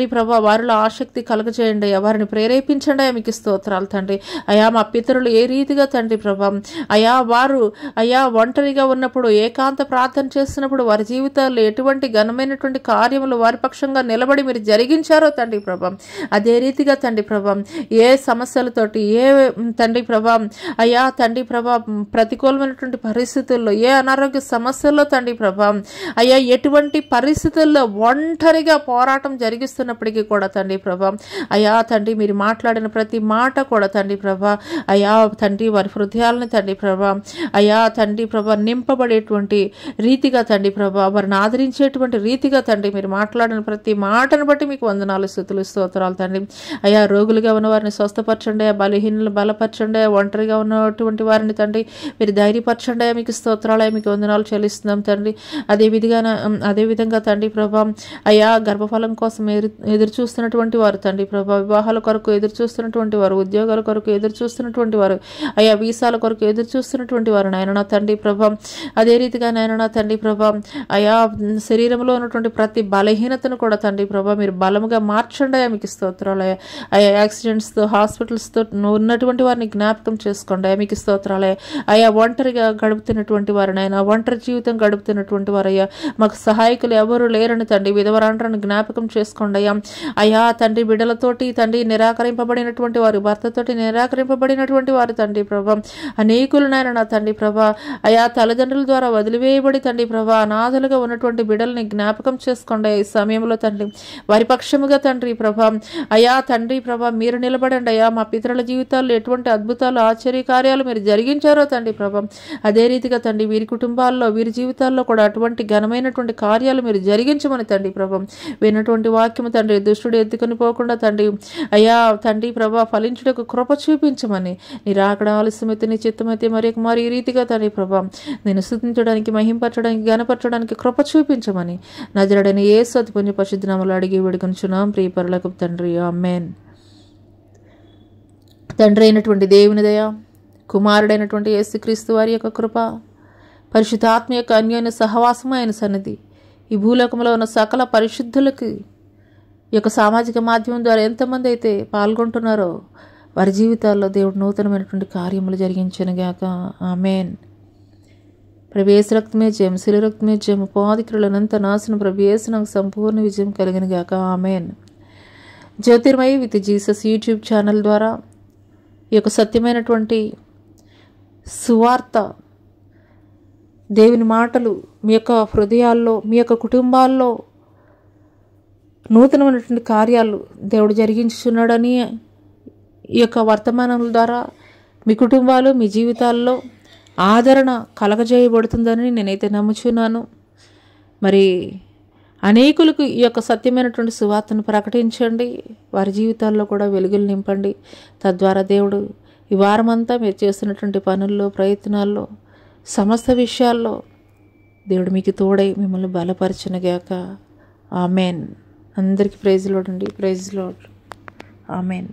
ప్రభా వారిలో ఆసక్తి కలుగజేయండి, వారిని ప్రేరేపించండి. మీకు స్తోత్రాలు తండ్రి. అయా మా పితరులు ఏ రీతిగా తండ్రి ప్రభా వారు ఒంటరిగా ఉన్నప్పుడు ఏకాంత ప్రార్థన చేస్తున్నప్పుడు వారి జీవితాల్లో ఎటువంటి ఘనమైనటువంటి కార్యములు వారి పక్షంగా నిలబడి మీరు జరిగించారో తండ్రి ప్రభా అదే రీతిగా తండ్రి ప్రభా ఏ సమస్యలతోటి తండ్రి ప్రభా తండ్రి ప్రభా ప్రతికూలమైనటువంటి పరిస్థితుల్లో ఏ అనారోగ్య సమస్యల్లో తండ్రి ప్రభా ఎటువంటి పరిస్థితుల్లో ఒంటరిగా పోరాటం జరిగిస్తున్నప్పటికీ కూడా తండ్రి ప్రభా తండ్రి మీరు మాట్లాడిన ప్రతి మాట కూడా తండ్రి ప్రభా తండ్రి వారి హృదయాలను తండ్రి ప్రభా తండ్రి ప్రభా నింపబడేటువంటి రీతిగా తండ్రి ప్రభా వారిని ఆదరించేటువంటి రీతిగా తండ్రి మీరు మాట్లాడిన ప్రతి మాటను బట్టి మీకు వందనాలు, స్తుతులు, స్తోత్రాలు తండ్రి. రోగులుగా ఉన్న వారిని స్వస్థపరచండి, బలహీనలు బలపరచండి, ఒంటరిగా ఉన్నటువంటి వారిని తండ్రి మీరు ధైర్యపరచండి. మీకు స్తోత్రాలు. మీకు వందనాలు చెల్లిస్తున్నాం తండ్రి. అదేవిధంగా తండ్రి ప్రభా అయ్యా గర్భఫలం కోసం ఎదురు చూస్తున్నటువంటి వారు తండ్రి ప్రభా, వివాహాల కొరకు ఎదురు చూస్తున్నటువంటి వారు, ఉద్యోగాల కొరకు ఎదురు చూస్తున్నటువంటి వారు, అయ్యా వీసాల కొరకు ఎదురు చూస్తున్నటువంటి వారు నాయన తండ్రి ప్రభా, అదే రీతిగా నాయన తండ్రి ప్రభా అయా శరీరంలో ఉన్నటువంటి ప్రతి బలహీనతను కూడా తండ్రి ప్రభా మీరు బలముగా మార్చండి. అయ్యా మీకు స్తోత్రాలయ. అయ్యా యాక్సిడెంట్స్తో హాస్పిటల్స్తో ఉన్నటువంటి వారిని జ్ఞాపకం చేసుకోండి. అయ్యా మీకు స్తోత్రాలయ. అయ్యా ఒంటరిగా గడుపుతున్నటువంటి వారు నాయన, ఒంటరి జీవితం గడుపుతున్నటువంటి వారు అయ్యా మాకు సహాయకులు ఎవరు లేరని తండ్రి విధవరాండ్రను జ్ఞాపకం చేసుకోండి. అయ్యా తండ్రి బిడ్డలతోటి తండ్రి నిరాకరింపబడినటువంటి వారు, భర్తతోటి నిరాకరింపబడినటువంటి వారు తండ్రి ప్రభా అనేకులు నాయన నా తండ్రి ప్రభా అయా తల్లిదండ్రుల ద్వారా వదిలివేయబడి తండ్రి ప్రభా అనాథలుగా ఉన్నటువంటి బిడ్డల్ని జ్ఞాపకం చేసుకోండి. ఈ సమయంలో తండ్రి వారి పక్షముగా తండ్రి ప్రభా అయా తండ్రి ప్రభా మీరు నిలబడండి. అయ్యా మా పితరుల జీవితాల్లో ఎటువంటి అద్భుతాలు ఆశ్చర్య కార్యాలు మీరు జరిగించారో తండ్రి ప్రభా అదే రీతిగా తండ్రి వీరి కుటుంబాల్లో వీరి జీవితాల్లో కూడా అటువంటి ఘనమైనటువంటి కార్యాలు మీరు జరిగించమని తండ్రి ప్రభా విన్నటువంటి వాక్యము తండ్రి దుష్టుడు ఎత్తుకొని పోకుండా తండ్రి అయ్యా తండ్రి ప్రభా ఫలించుటకు కృప చూపించమని, నీ రాకడ ఆలస్యమైతే నీ చిత్తమైతే మరి ఈ రీతిగా తండ్రి ప్రభా నేను స్తుతించడానికి, మహింపరచడానికి, ఘనపరచడానికి కృప చూపించమని నజరుడైన యేసు అతి పుణ్య పరిశుద్ధ నామములో అడిగి వేడుకొనుచున్నాం ప్రియ పరలోకపు తండ్రి, ఆమేన్. తండ్రి అయినటువంటి దేవుని దయ, కుమారుడైనటువంటి యేసుక్రీస్తు వారి యొక్క కృప, పరిశుద్ధాత్మ యొక్క అన్యోన్య సహవాసము ఆయన సన్నిధి ఈ భూలోకంలో ఉన్న సకల పరిశుద్ధులకి ఈ యొక్క సామాజిక మాధ్యమం ద్వారా ఎంతమంది అయితే పాల్గొంటున్నారో వారి జీవితాల్లో దేవుడు నూతనమైనటువంటి కార్యములు జరిగించనుగాక, ఆమేన్. ప్రభు యేసు రక్తమే జయం, శిలువ రక్తమే జయం, ఉపాధికులంత నాశనం ప్రభు యేసు నాకు సంపూర్ణ విజయం కలిగినగాక, ఆమేన్. Jyothirmayi with Jesus YouTube channel ద్వారా ఈ యొక్క సత్యమైనటువంటి సువార్త దేవుని మాటలు మీ యొక్క హృదయాల్లో, మీ యొక్క కుటుంబాల్లో నూతనమైనటువంటి కార్యాలు దేవుడు జరిగించుచున్నాడని ఈ యొక్క వర్తమానముల ద్వారా మీ కుటుంబాలు, మీ జీవితాల్లో ఆదరణ కలగజేయబడుతుందని నేనైతే నమ్ముచున్నాను. మరి అనేకులకు ఈ యొక్క సత్యమైనటువంటి సువార్తను ప్రకటించండి, వారి జీవితాల్లో కూడా వెలుగులు నింపండి. తద్వారా దేవుడు ఈ వారమంతా మీరు చేస్తున్నటువంటి పనుల్లో, ప్రయత్నాల్లో, సమస్త విషయాల్లో దేవుడు మీకు తోడై మిమ్మల్ని బలపరచునుగాక, ఆమేన్. అందరికీ ప్రైజ్ లార్డ్ అండి, ప్రైజ్ లార్డ్, ఆమేన్.